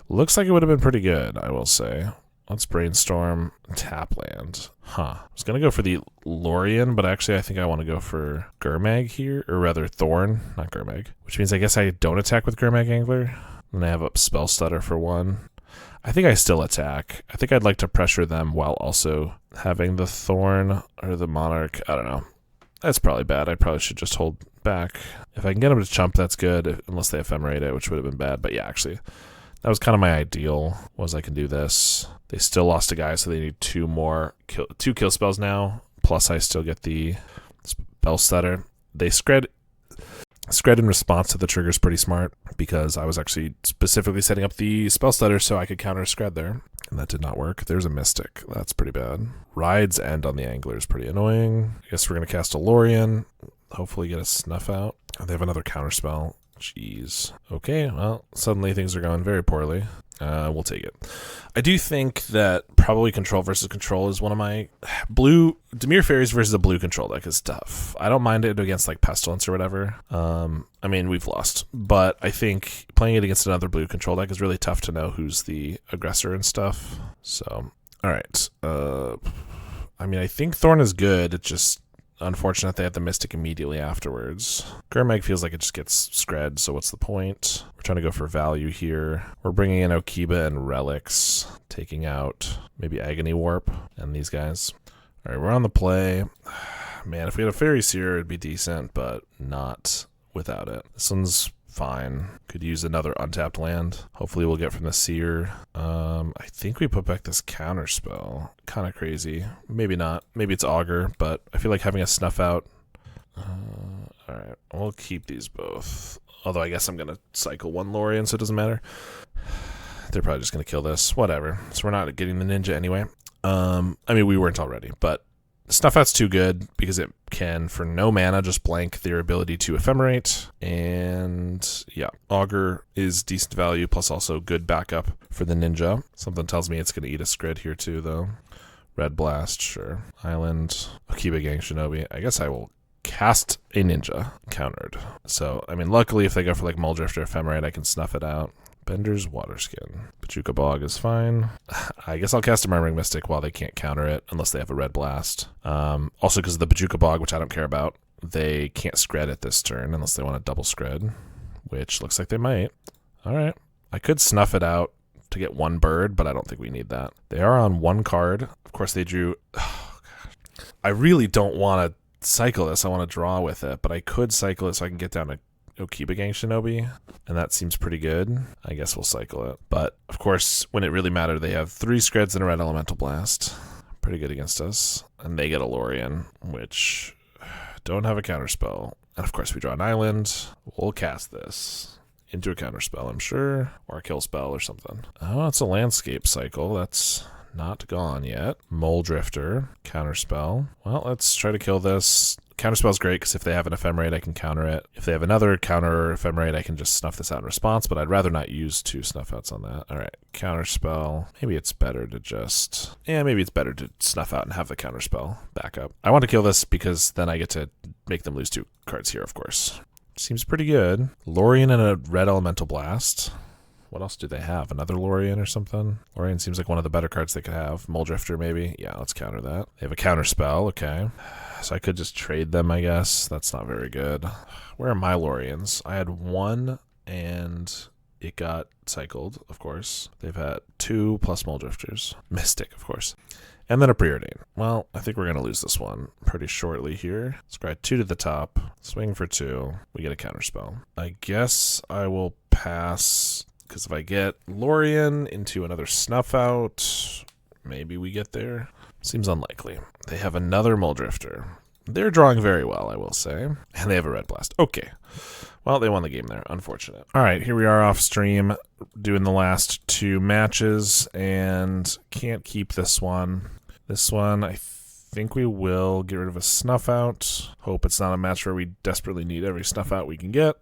looks like it would have been pretty good, I will say. Let's Brainstorm. Tap land. I was going to go for the Lorien, but actually I think I want to go for Gurmag here, or rather Thorn, not Gurmag, which means I guess I don't attack with Gurmag Angler. And I have a spell stutter for 1. I think I still attack. I think I'd like to pressure them while also having the Thorn or the Monarch. I don't know. That's probably bad. I probably should just hold back. If I can get them to chump, that's good, unless they ephemerate it, which would have been bad. But yeah, actually, that was kind of my ideal, was I can do this. They still lost a guy, so they need 2 more two kill spells now, plus I still get the spell stutter. They Scred in response to the trigger is pretty smart, because I was actually specifically setting up the spell stutter so I could counter Scred there, and that did not work. There's a Mystic. That's pretty bad. Ride's End on the Angler is pretty annoying. I guess we're going to cast a Lorien, hopefully get a Snuff out. They have another counter spell. Jeez. Okay, well, suddenly things are going very poorly. We'll take it. I do think that probably control versus control is one of my blue Dimir Faeries versus a blue control deck is tough. I don't mind it against like Pestilence or whatever. I mean, we've lost, but I think playing it against another blue control deck is really tough to know who's the aggressor and stuff. So, all right. I mean, I think Thorn is good. It's just unfortunate they had the Mystic immediately afterwards. Gurmag feels like it just gets Scred, so what's the point? We're trying to go for value here. We're bringing in Okiba and Relics, taking out maybe Agony Warp and these guys. All right, we're on the play. Man, if we had a Fairy Seer, it'd be decent, but not without it. This one's fine. Could use another untapped land. Hopefully we'll get from the Seer. I think we put back this counter spell. Kind of crazy. Maybe not. Maybe it's Augur, but I feel like having a Snuff out. Alright, we'll keep these both. Although I guess I'm going to cycle one Lorien, so it doesn't matter. They're probably just going to kill this. Whatever. So we're not getting the ninja anyway. I mean, we weren't already, but Snuff Out's too good because it can, for no mana, just blank their ability to ephemerate. And yeah, Augur is decent value, plus also good backup for the ninja. Something tells me it's going to eat a Scred here too, though. Red Blast, sure. Island, Okiba-Gang, Shinobi. I guess I will cast a ninja countered. So, I mean, luckily if they go for like Muldrift or Ephemerate, I can snuff it out. Bender's Waterskin. Okiba-Bog is fine. I guess I'll cast a Murmuring Mystic while they can't counter it, unless they have a Red Blast. Also, because of the Okiba-Bog, which I don't care about, they can't Scred it this turn unless they want to double Scred, which looks like they might. All right. I could snuff it out to get one bird, but I don't think we need that. They are on one card. Of course, they drew... Oh, gosh. I really don't want to cycle this. I want to draw with it, but I could cycle it so I can get down to Okiba-Gang Shinobi, and that seems pretty good. I guess we'll cycle it. But, of course, when it really mattered, they have 3 Screds and a Red Elemental Blast. Pretty good against us. And they get a Lorien, which don't have a counterspell. And, of course, we draw an island. We'll cast this into a counterspell, I'm sure, or a kill spell or something. Oh, it's a landscape cycle. That's not gone yet. Mole Drifter, counterspell. Well, let's try to kill this. Counterspell's great because if they have an Ephemerate, I can counter it. If they have another counter Ephemerate, I can just snuff this out in response, but I'd rather not use 2 snuff outs on that. All right, counterspell. Maybe it's better to just... Yeah, maybe it's better to snuff out and have the counterspell back up. I want to kill this because then I get to make them lose 2 cards here, of course. Seems pretty good. Lorien and a Red Elemental Blast. What else do they have? Another Lorien or something? Lorien seems like one of the better cards they could have. Muldrifter, maybe? Yeah, let's counter that. They have a counterspell, okay. So I could just trade them, I guess. That's not very good. Where are my Loriens? I had 1, and it got cycled, of course. They've had 2 plus Muldrifters. Mystic, of course. And then a Preordain. Well, I think we're going to lose this one pretty shortly here. Let's grab 2 to the top. Swing for 2. We get a counterspell. I guess I will pass... Because if I get Lorien into another Snuff Out, maybe we get there. Seems unlikely. They have another Muldrifter. They're drawing very well, I will say. And they have a Red Blast. Okay. Well, they won the game there. Unfortunate. All right, here we are off stream doing the last 2 matches. And can't keep this one. This one, I think we will get rid of a Snuff Out. Hope it's not a match where we desperately need every Snuff Out we can get.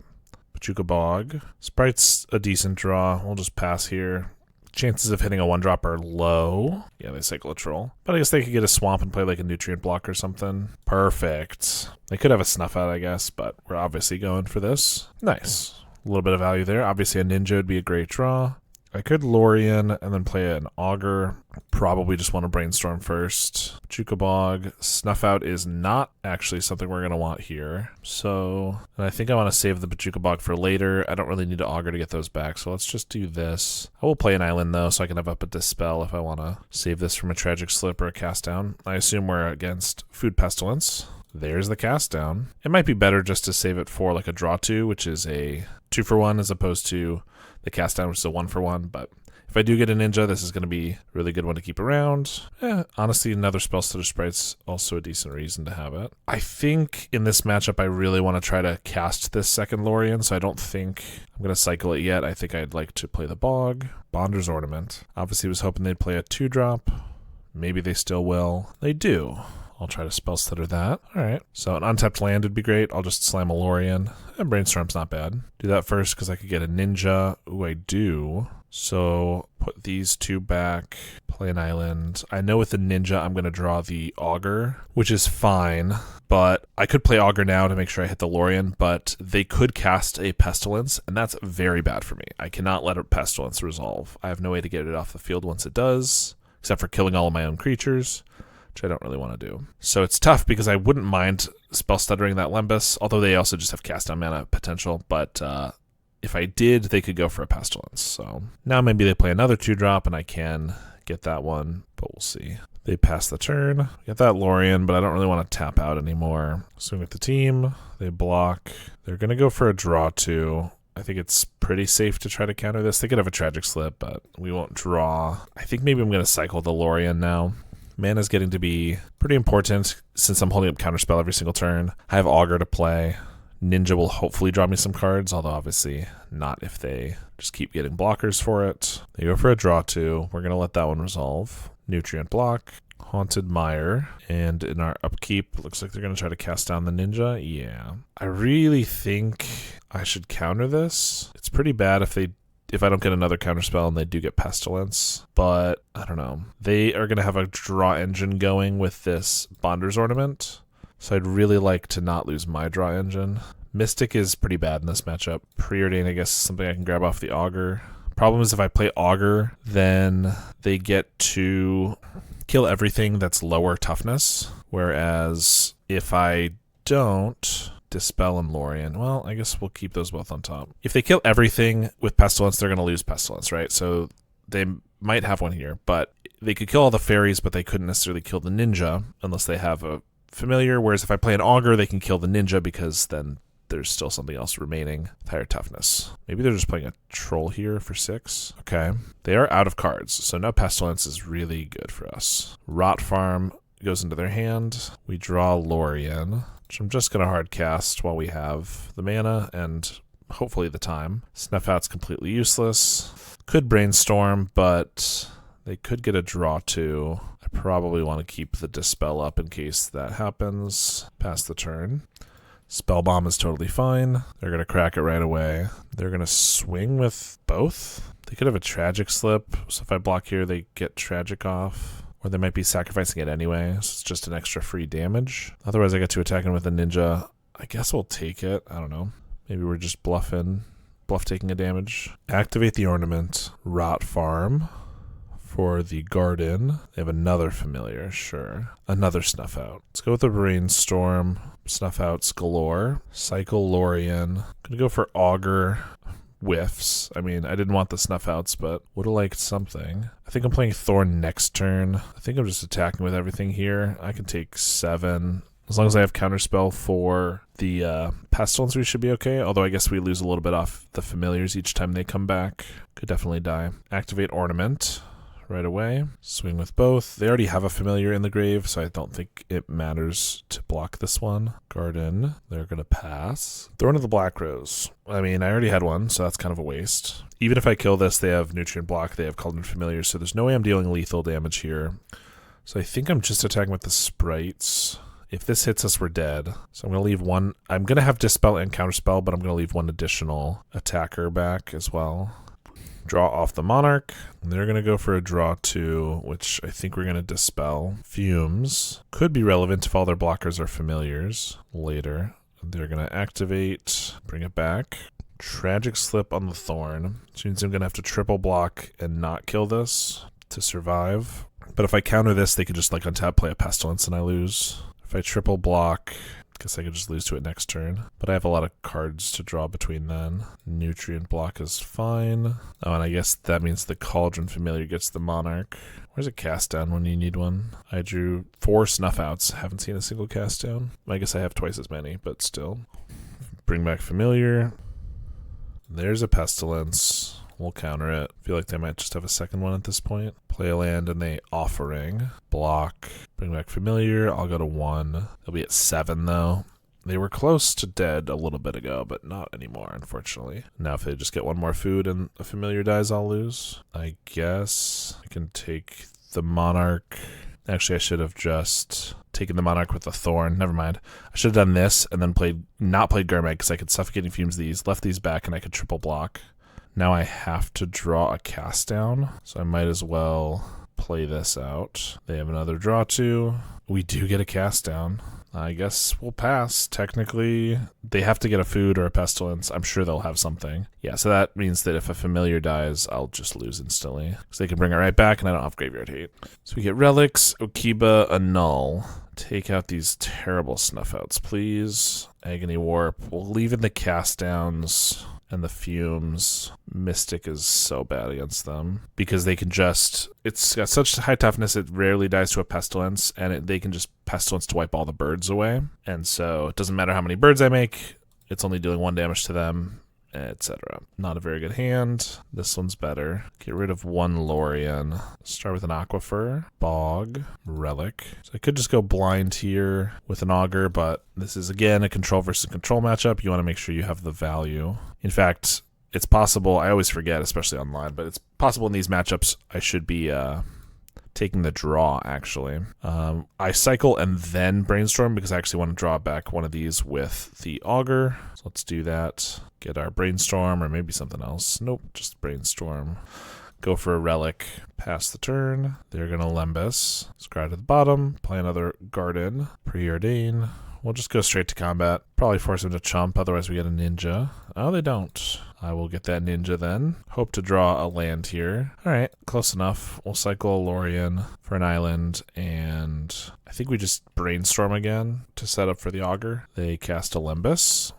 Okiba-Bog. Sprite's a decent draw. We'll just pass here. Chances of hitting a 1-drop are low. Yeah, they cycle a Troll. But I guess they could get a Swamp and play like a Nutrient Block or something. Perfect. They could have a Snuff Out, I guess, but we're obviously going for this. Nice. A little bit of value there. Obviously, a Ninja would be a great draw. I could Lorien and then play an Augur. Probably just want to brainstorm first. Okiba-Bog. Snuff Out is not actually something we're going to want here. So, and I think I want to save the Okiba-Bog for later. I don't really need to Augur to get those back, so let's just do this. I will play an island, though, so I can have up a Dispel if I want to save this from a Tragic Slip or a Cast Down. I assume we're against Food Pestilence. There's the Cast Down. It might be better just to save it for like a Draw 2, which is a 2-for-1 as opposed to the Cast Down, which is a 1-for-1, but if I do get a Ninja, this is going to be a really good one to keep around. Honestly, another Spell Stutter Sprite's also a decent reason to have it. I think in this matchup, I really want to try to cast this second Lorien, so I don't think I'm going to cycle it yet. I think I'd like to play the Bog. Bonder's Ornament. Obviously, was hoping they'd play a 2-drop. Maybe they still will. They do. I'll try to Spell Stutter that. All right. So an untapped land would be great. I'll just slam a Lorien. And Brainstorm's not bad. Do that first because I could get a Ninja. Ooh, I do. So put these 2 back. Play an island. I know with the Ninja, I'm going to draw the Augur, which is fine. But I could play Augur now to make sure I hit the Lorien, but they could cast a Pestilence, and that's very bad for me. I cannot let a Pestilence resolve. I have no way to get it off the field once it does, except for killing all of my own creatures, which I don't really want to do. So it's tough because I wouldn't mind Spell Stuttering that Lembas, although they also just have Cast Down mana potential, but if I did, they could go for a Pestilence. So now maybe they play another 2-drop and I can get that one, but we'll see. They pass the turn. Get that Lorien, but I don't really want to tap out anymore. Swing with the team. They block. They're going to go for a Draw 2. I think it's pretty safe to try to counter this. They could have a Tragic Slip, but we won't draw. I think maybe I'm going to cycle the Lorien now. Mana's getting to be pretty important since I'm holding up Counterspell every single turn. I have Augur to play. Ninja will hopefully draw me some cards, although obviously not if they just keep getting blockers for it. They go for a draw 2. We're going to let that one resolve. Nutrient block. Haunted Mire, and in our upkeep, looks like they're going to try to cast down the Ninja. Yeah. I really think I should counter this. It's pretty bad if I don't get another counterspell and they do get Pestilence, but I don't know. They are going to have a draw engine going with this Bonder's Ornament, so I'd really like to not lose my draw engine. Mystic is pretty bad in this matchup. Preordain, I guess, is something I can grab off the Augur. Problem is if I play Augur, then they get to kill everything that's lower toughness, whereas if I don't, Dispel and Lorien, well, I guess we'll keep those both on top. If they kill everything with Pestilence, they're going to lose Pestilence, right? So they might have one here, but they could kill all the fairies, but they couldn't necessarily kill the Ninja unless they have a familiar, whereas if I play an Augur, they can kill the Ninja because then there's still something else remaining with higher toughness. Maybe they're just playing a Troll here for 6. Okay. They are out of cards, so no Pestilence is really good for us. Rot Farm goes into their hand. We draw Lorien, which I'm just going to hard cast while we have the mana and hopefully the time. Snuff Out's completely useless. Could Brainstorm, but they could get a draw 2. I probably want to keep the Dispel up in case that happens. Pass the turn. Spell Bomb is totally fine. They're going to crack it right away. They're going to swing with both. They could have a Tragic Slip, so if I block here, they get Tragic off. Or they might be sacrificing it anyway, so it's just an extra free damage. Otherwise, I get to attack him with a Ninja. I guess we'll take it. I don't know. Maybe we're just bluff taking a damage. Activate the Ornament. Rot Farm. For the Garden, they have another familiar, sure. Another Snuff Out. Let's go with the Brainstorm. Snuff Outs galore. Cycle Lorien. Gonna go for Augur. Whiffs. I mean, I didn't want the Snuff Outs, but would have liked something. I think I'm playing Thorn next turn. I think I'm just attacking with everything here. I can take 7. As long as I have Counterspell for the Pestilence, we should be okay. Although I guess we lose a little bit off the familiars each time they come back. Could definitely die. Activate Ornament. Right away. Swing with both. They already have a familiar in the grave, so I don't think it matters to block this one. Garden. They're going to pass. Thorn of the Black Rose. I mean, I already had one, so that's kind of a waste. Even if I kill this, they have Nutrient Block. They have Cauldron Familiar, so there's no way I'm dealing lethal damage here. So I think I'm just attacking with the Sprites. If this hits us, we're dead. So I'm going to leave one. I'm going to have Dispel and Counterspell, but I'm going to leave one additional attacker back as well. Draw off the Monarch. They're going to go for a draw 2, which I think we're going to Dispel. Fumes. Could be relevant if all their blockers are familiars later. They're going to activate, bring it back. Tragic Slip on the Thorn, which means I'm going to have to triple block and not kill this to survive. But if I counter this, they could just like untap, play a Pestilence, and I lose. If I triple block, guess I could just lose to it next turn. But I have a lot of cards to draw between then. Nutrient Block is fine. Oh, and I guess that means the Cauldron Familiar gets the Monarch. Where's a cast down when you need one? I drew 4 Snuff Outs. Haven't seen a single cast down. I guess I have twice as many, but still. Bring back Familiar. There's a Pestilence. We'll counter it. I feel like they might just have a second one at this point. Play a land and they Offering. Block. Bring back Familiar. I'll go to 1. They'll be at 7 though. They were close to dead a little bit ago, but not anymore, unfortunately. Now if they just get one more food and a Familiar dies, I'll lose. I guess I can take the Monarch. Actually, I should have just taken the Monarch with the Thorn. Never mind. I should have done this and then not played Gurmag because I could Suffocating Fumes these, left these back, and I could triple block. Now I have to draw a cast down, so I might as well play this out. They have another draw 2. We do get a cast down. I guess we'll pass. Technically, they have to get a food or a Pestilence. I'm sure they'll have something. Yeah, so that means that if a Familiar dies, I'll just lose instantly. Because they can bring it right back, and I don't have Graveyard Hate. So we get Relics, Okiba, Annul. Take out these terrible Snuff Outs, please. Agony Warp. We'll leave in the cast downs and the Fumes. Mystic is so bad against them because they can just, it's got such high toughness it rarely dies to a Pestilence, and they can just Pestilence to wipe all the birds away. And so it doesn't matter how many birds I make, it's only dealing 1 damage to them. etc. Not a very good hand. This one's better. Get rid of one Lorien. Start with an Aquifer, Bog, Relic. So I could just go blind here with an Augur, but this is again a control versus control matchup. You want to make sure you have the value. In fact, it's possible, I always forget, especially online, but it's possible in these matchups I should be taking the draw, actually. I cycle and then brainstorm because I actually want to draw back one of these with the Augur. So let's do that. Get our brainstorm or maybe something else. Nope, just brainstorm. Go for a relic. Pass the turn. They're going to Lembas. Scry to the bottom. Play another Garden. Preordain. We'll just go straight to combat. Probably force him to chump, otherwise we get a ninja. Oh, they don't. I will get that ninja then. Hope to draw a land here. Alright, close enough. We'll cycle a Lorien for an island, and I think we just brainstorm again to set up for the Augur. They cast a Lembas.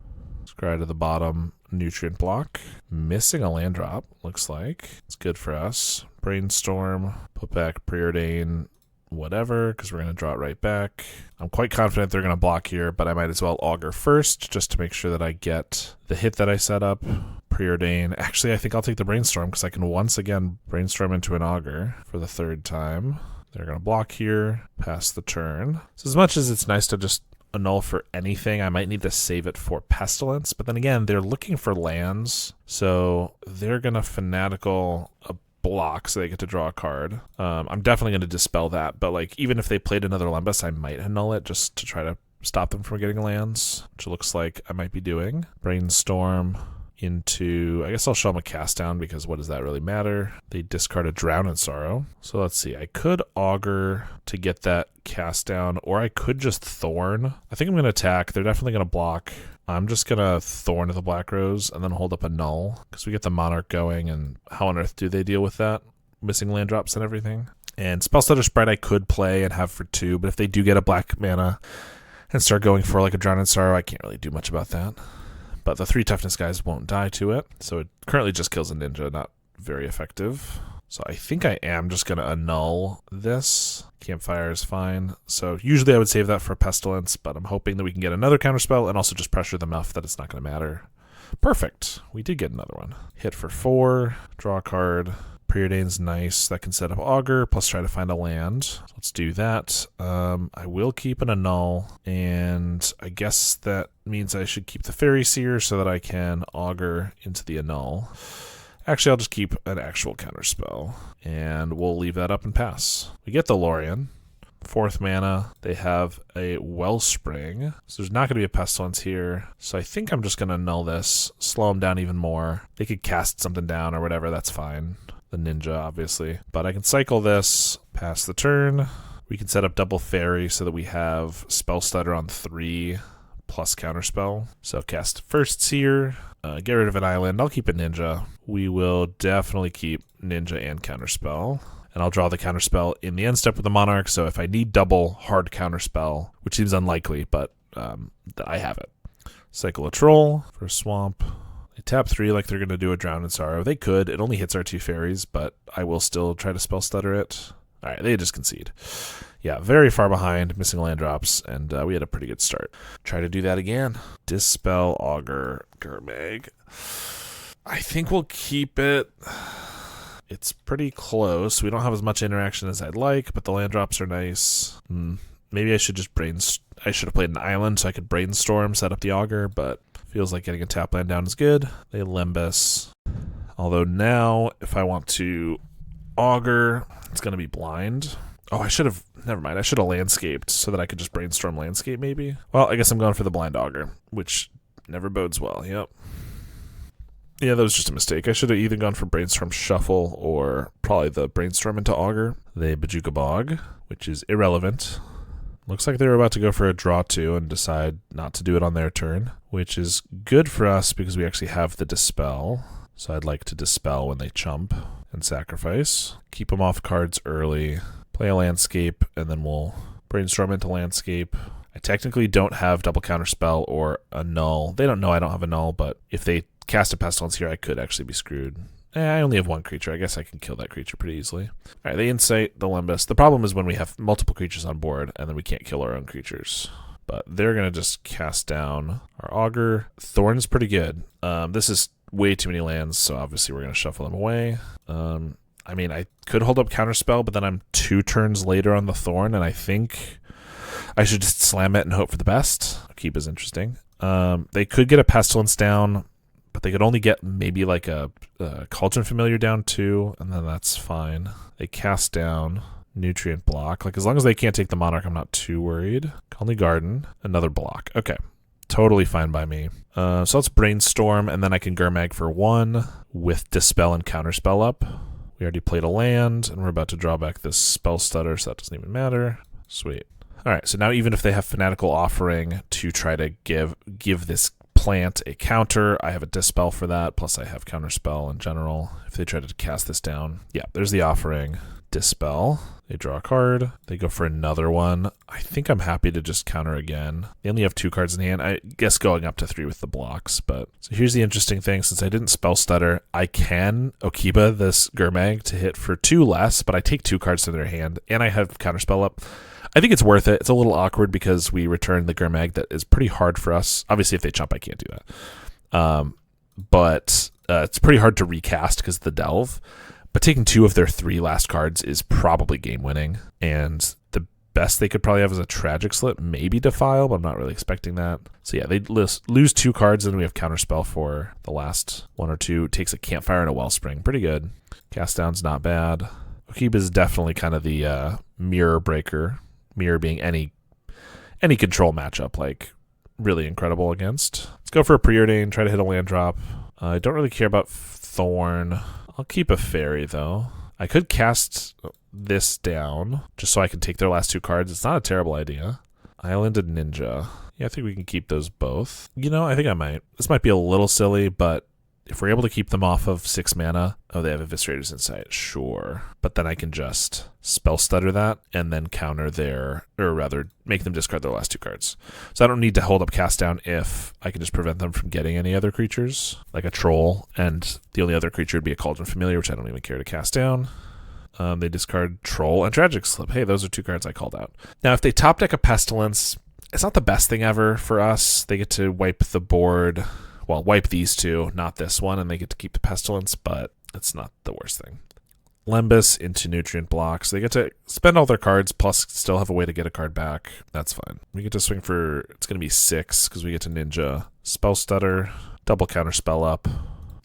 Scry to the bottom. Nutrient block. Missing a land drop, looks like. It's good for us. Brainstorm. Put back Preordain. Whatever, because we're going to draw it right back. I'm quite confident they're going to block here, but I might as well Augur first just to make sure that I get the hit that I set up. Preordain. Actually, I think I'll take the brainstorm because I can once again brainstorm into an Augur for the third time. They're going to block here, pass the turn. So as much as it's nice to just annul for anything, I might need to save it for Pestilence, but then again, they're looking for lands, so they're going to Fanatical a block so they get to draw a card. I'm definitely going to dispel that, but like even if they played another Lembas, I might annul it just to try to stop them from getting lands, which it looks like I might be doing. Brainstorm into, I guess I'll show them a cast down because what does that really matter? They discard a Drown in Sorrow. So let's see, I could Augur to get that cast down, or I could just Thorn. I think I'm going to attack. They're definitely going to block. I'm just going to Thorn to the Black Rose and then hold up a Null because we get the Monarch going, and how on earth do they deal with that? Missing land drops and everything. And Spellstutter Sprite I could play and have for 2, but if they do get a black mana and start going for like a Drown in Sorrow, I can't really do much about that. But the 3 toughness guys won't die to it, so it currently just kills a ninja, not very effective. So I think I am just going to annul this. Campfire is fine. So usually I would save that for Pestilence, but I'm hoping that we can get another counterspell and also just pressure them enough that it's not going to matter. Perfect. We did get another one. Hit for 4, draw a card. Preordain's nice. That can set up Augur, plus try to find a land. Let's do that. I will keep an annul, and I guess that means I should keep the Fairy Seer so that I can Augur into the annul. Actually, I'll just keep an actual counterspell, and we'll leave that up and pass. We get the Lorien. 4th mana. They have a Wellspring, so there's not going to be a Pestilence here. So I think I'm just going to annul this, slow them down even more. They could cast something down or whatever, that's fine. The ninja, obviously. But I can cycle this, pass the turn. We can set up double Fairy so that we have Spell Stutter on 3 plus Counterspell. So cast first Seer, get rid of an island. I'll keep a ninja. We will definitely keep ninja and Counterspell. And I'll draw the Counterspell in the end step with the Monarch, so if I need double hard Counterspell, which seems unlikely, but I have it. Cycle a Troll for a Swamp. They tap 3 like they're going to do a Drown in Sorrow. They could. It only hits our 2 fairies, but I will still try to Spell Stutter it. All right, they just concede. Yeah, very far behind, missing land drops, and we had a pretty good start. Try to do that again. Dispel Augur Gurmag. I think we'll keep it. It's pretty close. We don't have as much interaction as I'd like, but the land drops are nice. Maybe I should just I should have played an island so I could brainstorm, set up the Augur, but feels like getting a tap land down is good. They Lembas. Although now, if I want to Augur, it's going to be blind. Oh, never mind. I should have landscaped so that I could just brainstorm landscape maybe. Well, I guess I'm going for the blind Augur, which never bodes well. Yep. Yeah, that was just a mistake. I should have either gone for Brainstorm Shuffle or probably the Brainstorm into Augur. They Bog, which is irrelevant. Looks like they were about to go for a draw 2 and decide not to do it on their turn, which is good for us because we actually have the Dispel. So I'd like to Dispel when they chump and sacrifice. Keep them off cards early. Play a Landscape, and then we'll Brainstorm into Landscape. I technically don't have double Counterspell or a Null. They don't know I don't have a Null, but if they cast a Pestilence here, I could actually be screwed. I only have 1 creature. I guess I can kill that creature pretty easily. All right, they Insight the Lembas. The problem is when we have multiple creatures on board, and then we can't kill our own creatures. But they're going to just cast down our Augur. Thorn's pretty good. This is way too many lands, so obviously we're going to shuffle them away. I mean, I could hold up Counterspell, but then I'm 2 turns later on the Thorn, and I think I should just slam it and hope for the best. Okiba is interesting. They could get a Pestilence down, but they could only get maybe like a Cauldron Familiar down too, and then that's fine. They cast down Nutrient Block. Like, as long as they can't take the Monarch, I'm not too worried. Colony Garden, another block. Okay, totally fine by me. So let's Brainstorm, and then I can Gurmag for 1 with Dispel and Counterspell up. We already played a land, and we're about to draw back this Spell Stutter, so that doesn't even matter. Sweet. All right, so now even if they have Fanatical Offering to try to give this plant a counter, I have a Dispel for that, plus I have Counterspell in general. If they try to cast this down, yeah, there's the offering. Dispel. They draw a card. They go for another one. I think I'm happy to just counter again. They only have 2 cards in hand. I guess going up to 3 with the blocks. But so here's the interesting thing. Since I didn't Spell Stutter, I can Okiba this Gurmag to hit for 2 less, but I take 2 cards to their hand, and I have Counterspell up. I think it's worth it. It's a little awkward because we return the Gurmag that is pretty hard for us. Obviously, if they jump, I can't do that. But it's pretty hard to recast because of the Delve. But taking 2 of their 3 last cards is probably game-winning. And the best they could probably have is a Tragic Slip, maybe Defile, but I'm not really expecting that. So yeah, they lose 2 cards, and we have Counterspell for the last 1 or 2. It takes a Campfire and a Wellspring. Pretty good. Cast down's not bad. Okiba is definitely kind of the mirror breaker. Mirror being any control matchup, like, really incredible against. Let's go for a Preordain, try to hit a land drop. I don't really care about Thorn. I'll keep a Fairy, though. I could cast this down, just so I can take their last 2 cards. It's not a terrible idea. Island and Ninja. Yeah, I think we can keep those both. You know, I think I might. This might be a little silly, but if we're able to keep them off of 6 mana... Oh, they have Eviscerator's Insight. Sure. But then I can just Spell Stutter that, and then counter their... Or rather, make them discard their last 2 cards. So I don't need to hold up Cast Down if I can just prevent them from getting any other creatures, like a Troll, and the only other creature would be a Cauldron Familiar, which I don't even care to cast down. They discard Troll and Tragic Slip. Hey, those are 2 cards I called out. Now, if they top deck a Pestilence, it's not the best thing ever for us. They get to wipe the board... Well, wipe these 2, not this one, and they get to keep the Pestilence, but it's not the worst thing. Lembas into Nutrient Blocks. They get to spend all their cards, plus still have a way to get a card back. That's fine. We get to swing for, it's going to be 6, because we get to Ninja. Spell Stutter, double Counterspell up.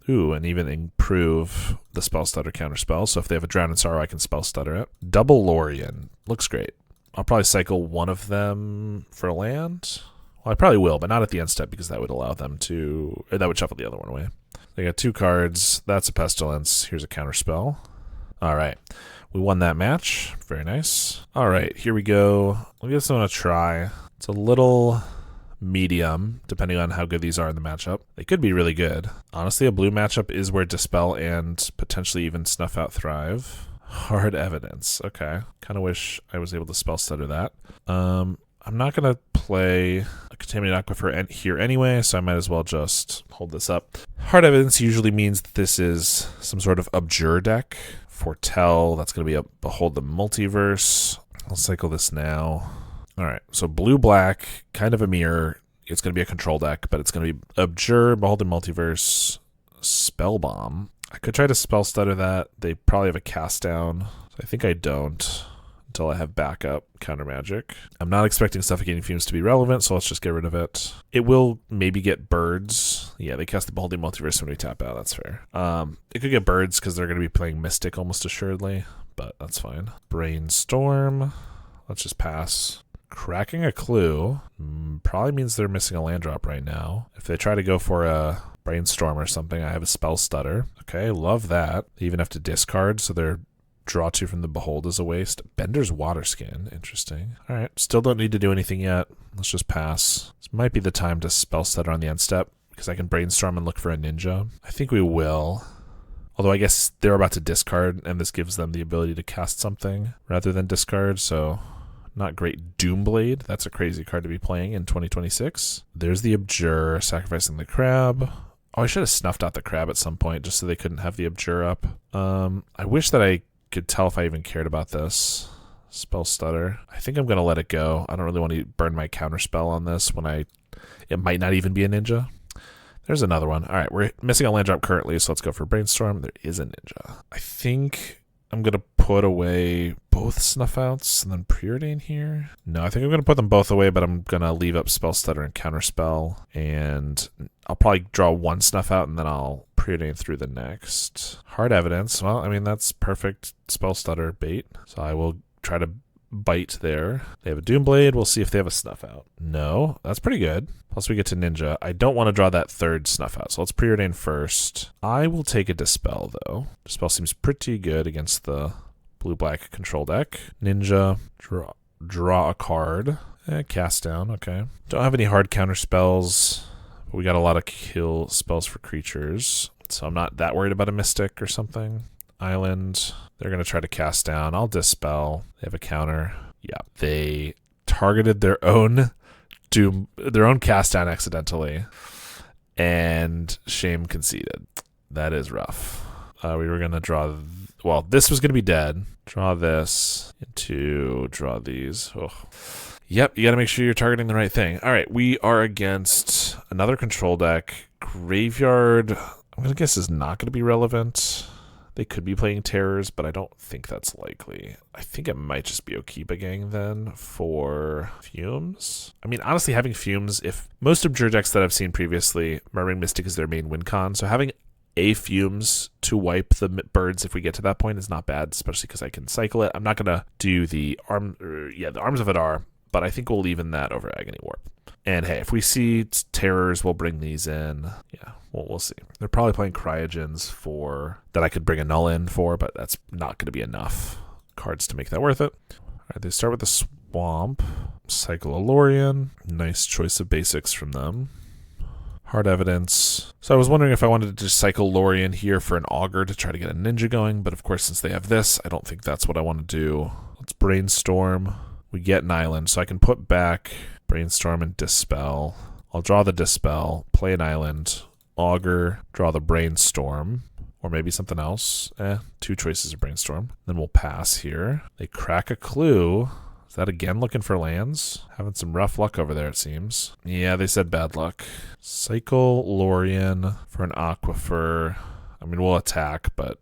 Ooh, and even improve the Spell Stutter Counterspell, so if they have a Drown in Sorrow, I can Spell Stutter it. Double Lorien. Looks great. I'll probably cycle one of them for a land. Well, I probably will, but not at the end step because that would allow them to... Or that would shuffle the other one away. They got 2 cards. That's a Pestilence. Here's a Counterspell. All right. We won that match. Very nice. All right. Here we go. I'll give this one a try. It's a little medium, depending on how good these are in the matchup. They could be really good. Honestly, a blue matchup is where Dispel and potentially even Snuff Out thrive. Hard Evidence. Okay. Kind of wish I was able to Spell Stutter that. I'm not going to play a Contaminated Aquifer here anyway, so I might as well just hold this up. Hard Evidence usually means that this is some sort of Abjure deck. Foretell, that's going to be a Behold the Multiverse. I'll cycle this now. All right, so blue-black, kind of a mirror. It's going to be a control deck, but it's going to be Abjure, Behold the Multiverse, Spellbomb. I could try to Spell Stutter that. They probably have a Cast Down, so I think I don't. Until I have backup counter magic. I'm not expecting Suffocating Fumes to be relevant, so let's just get rid of it. It will maybe get Birds. Yeah, they cast the Beholding Multiverse when we tap out. That's fair. It could get Birds because they're going to be playing Mystic almost assuredly, but that's fine. Brainstorm. Let's just pass. Cracking a Clue probably means they're missing a land drop right now. If they try to go for a Brainstorm or something, I have a Spell Stutter. Okay, love that. They even have to discard, so they're draw 2 from the Behold is a waste. Bender's Waterskin. Interesting. All right. Still don't need to do anything yet. Let's just pass. This might be the time to Spell Stutter on the end step because I can Brainstorm and look for a Ninja. I think we will. Although I guess they're about to discard, and this gives them the ability to cast something rather than discard, so not great. Doomblade. That's a crazy card to be playing in 2026. There's the Abjure, sacrificing the Crab. Oh, I should have snuffed out the Crab at some point just so they couldn't have the Abjure up. I wish that I could tell if I even cared about this. Spell Stutter. I think I'm going to let it go. I don't really want to burn my counter spell on this when it might not even be a Ninja. There's another one. All right, we're missing a land drop currently, so let's go for Brainstorm. There is a Ninja. I think I'm going to put away both Snuff Outs and then Preordain here. No, I think I'm going to put them both away, but I'm going to leave up Spell Stutter and Counterspell. And I'll probably draw one Snuff Out, and then I'll Preordain through the next. Hard Evidence. Well, I mean, that's perfect Spell Stutter bait. So I will try to bite there. They have a Doomblade. We'll see if they have a Snuff Out. No, that's pretty good. Plus we get to Ninja. I don't want to draw that third Snuff Out, so let's Preordain first. I will take a Dispel, though. Dispel seems pretty good against the blue-black control deck. Ninja, draw a card. Cast down, okay. Don't have any hard counter spells, but we got a lot of kill spells for creatures, so I'm not that worried about a Mystic or something. Island, they're going to try to cast down. I'll Dispel. They have a counter. Yeah, they targeted their own cast down accidentally, and Shame conceded. That is rough. We were going to draw... Well, this was going to be dead. Draw this into draw these. Oh. Yep, you got to make sure you're targeting the right thing. All right, we are against another control deck. Graveyard, I'm going to guess, is not going to be relevant. They could be playing Terrors, but I don't think that's likely. I think it might just be Okiba-Gang then for Fumes. I mean, honestly, having Fumes, if most Abjure decks that I've seen previously, Murmuring Mystic is their main win con, so having a Fumes to wipe the birds if we get to that point is not bad, especially because I can cycle it. I'm not going to do the Arms of Adar, but I think we'll leave in that over Agony Warp. And hey, if we see Terrors, we'll bring these in. Yeah, we'll see. They're probably playing Cryogens that I could bring a Null in for, but that's not going to be enough cards to make that worth it. All right, they start with the Swamp. Cycle a Lorien. Nice choice of basics from them. Hard Evidence. So I was wondering if I wanted to just cycle Lorien here for an Augur to try to get a Ninja going, but of course, since they have this, I don't think that's what I want to do. Let's Brainstorm. We get an island, so I can put back Brainstorm and Dispel. I'll draw the Dispel, play an island, Augur, draw the Brainstorm, or maybe something else. Two choices of Brainstorm. Then we'll pass here. They crack a Clue. Is that again looking for lands? Having some rough luck over there, it seems. Yeah, they said bad luck. Cycle Lorien for an Aquifer. I mean, we'll attack, but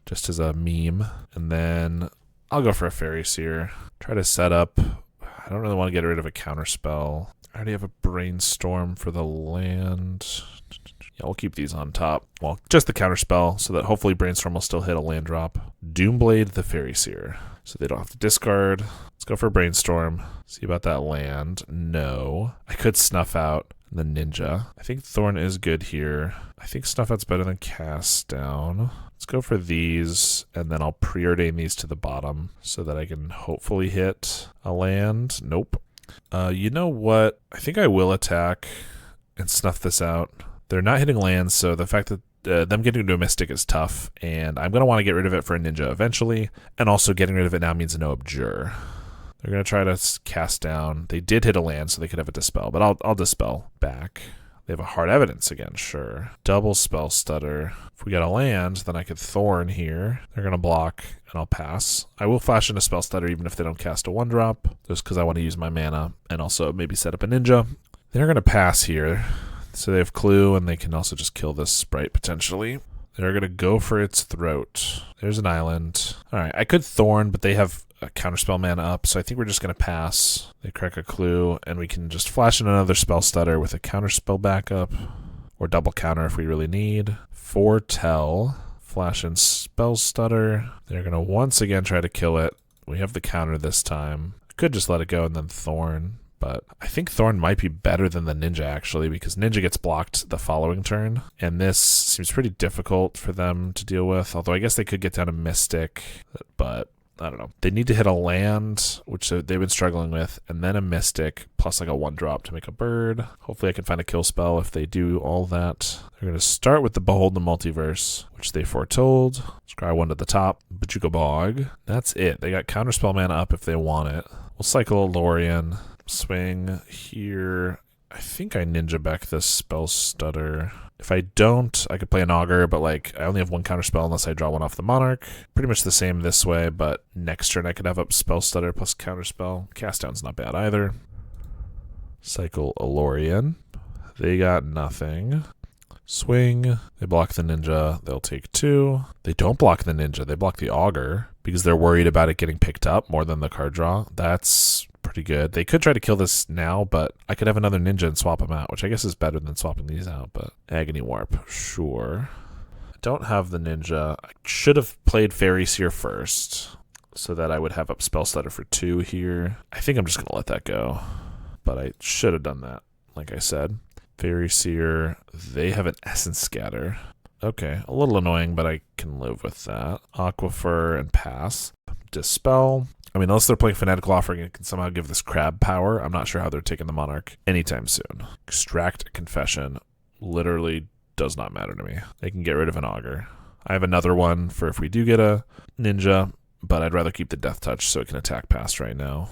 just as a meme. And then I'll go for a Fairy Seer. Try to set up. I don't really want to get rid of a counterspell. I already have a Brainstorm for the land. Yeah, we'll keep these on top. Well, just the counterspell, so that hopefully Brainstorm will still hit a land drop. Doomblade the Fairy Seer, so they don't have to discard. Let's go for Brainstorm. See about that land. No. I could Snuff Out the Ninja. I think Thorn is good here. I think Snuff Out's better than Cast Down. Let's go for these, and then I'll Preordain these to the bottom so that I can hopefully hit a land. Nope. You know what? I think I will attack and snuff this out. They're not hitting lands, so the fact that them getting into a Mystic is tough, and I'm going to want to get rid of it for a Ninja eventually, and also getting rid of it now means no Abjure. They're going to try to cast down. They did hit a land, so they could have a Dispel, but I'll Dispel back. They have a Hard Evidence again, sure. Double Spell Stutter. If we got a land, then I could Thorn here. They're going to block, and I'll pass. I will flash in a Spell Stutter even if they don't cast a 1-drop, just because I want to use my mana, and also maybe set up a Ninja. They're going to pass here. So they have Clue, and they can also just kill this Sprite, potentially. They're going to go for its Throat. There's an island. All right, I could Thorn, but they have a Counterspell mana up, so I think we're just going to pass. They crack a Clue, and we can just flash in another Spell Stutter with a Counterspell backup, or double counter if we really need. Foretell. Flash in Spell Stutter. They're going to once again try to kill it. We have the counter this time. I could just let it go and then Thorn. But I think Thorn might be better than the Ninja, actually, because Ninja gets blocked the following turn, and this seems pretty difficult for them to deal with, although I guess they could get down a Mystic, but I don't know. They need to hit a land, which they've been struggling with, and then a Mystic, plus like a 1-drop to make a bird. Hopefully I can find a kill spell if they do all that. They're going to start with the Behold the Multiverse, which they foretold. Scry 1 to the top. Bajuka Bog. That's it. They got Counterspell mana up if they want it. We'll cycle a Lorien. Swing here. I think I Ninja back this Spell Stutter. If I don't, I could play an Augur, but like I only have one Counterspell unless I draw one off the Monarch. Pretty much the same this way, but next turn I could have up Spell Stutter plus Counterspell. Cast Down's not bad either. Cycle a Lorien. They got nothing. Swing. They block the ninja. They'll take 2. They don't block the ninja. They block the augur because they're worried about it getting picked up more than the card draw. That's pretty good. They could try to kill this now, but I could have another ninja and swap them out, which I guess is better than swapping these out, but Agony Warp, sure. I don't have the ninja. I should have played Fairy Seer first so that I would have up Spell Stutter for 2 here. I think I'm just going to let that go, but I should have done that, like I said. Fairy Seer, they have an Essence Scatter. Okay, a little annoying, but I can live with that. Aquifer and pass. Dispel. I mean, unless they're playing Fanatical Offering and can somehow give this crab power, I'm not sure how they're taking the Monarch anytime soon. Extract Confession literally does not matter to me. They can get rid of an Augur. I have another one for if we do get a ninja, but I'd rather keep the Death Touch so it can attack past right now.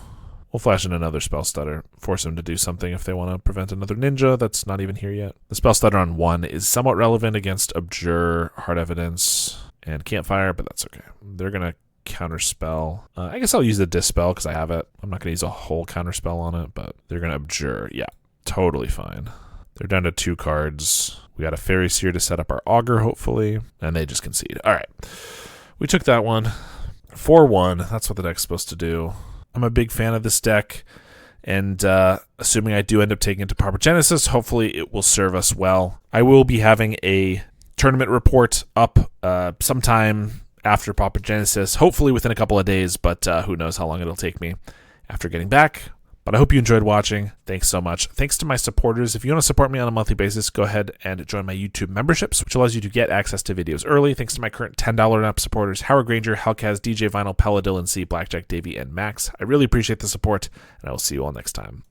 We'll flash in another Spell Stutter, force them to do something if they want to prevent another ninja that's not even here yet. The Spell Stutter on 1 is somewhat relevant against Abjure, Hard Evidence, and Campfire, but that's okay. They're going to counterspell. I guess I'll use the Dispel because I have it. I'm not going to use a whole counterspell on it, but they're going to Abjure. Yeah, totally fine. They're down to 2 cards. We got a Fairy Seer to set up our Augur, hopefully, and they just concede. All right, we took that one. 4-1, that's what the deck's supposed to do. I'm a big fan of this deck, and assuming I do end up taking it to Pauper Genesis, hopefully it will serve us well. I will be having a tournament report up sometime after Pauper Genesis, hopefully within a couple of days, but who knows how long it'll take me after getting back. But I hope you enjoyed watching. Thanks so much. Thanks to my supporters. If you want to support me on a monthly basis, go ahead and join my YouTube memberships, which allows you to get access to videos early. Thanks to my current $10 and up supporters, Howard Granger, Hellcaz, DJ Vinyl, Pella, Dylan C, Blackjack, Davey, and Max. I really appreciate the support, and I will see you all next time.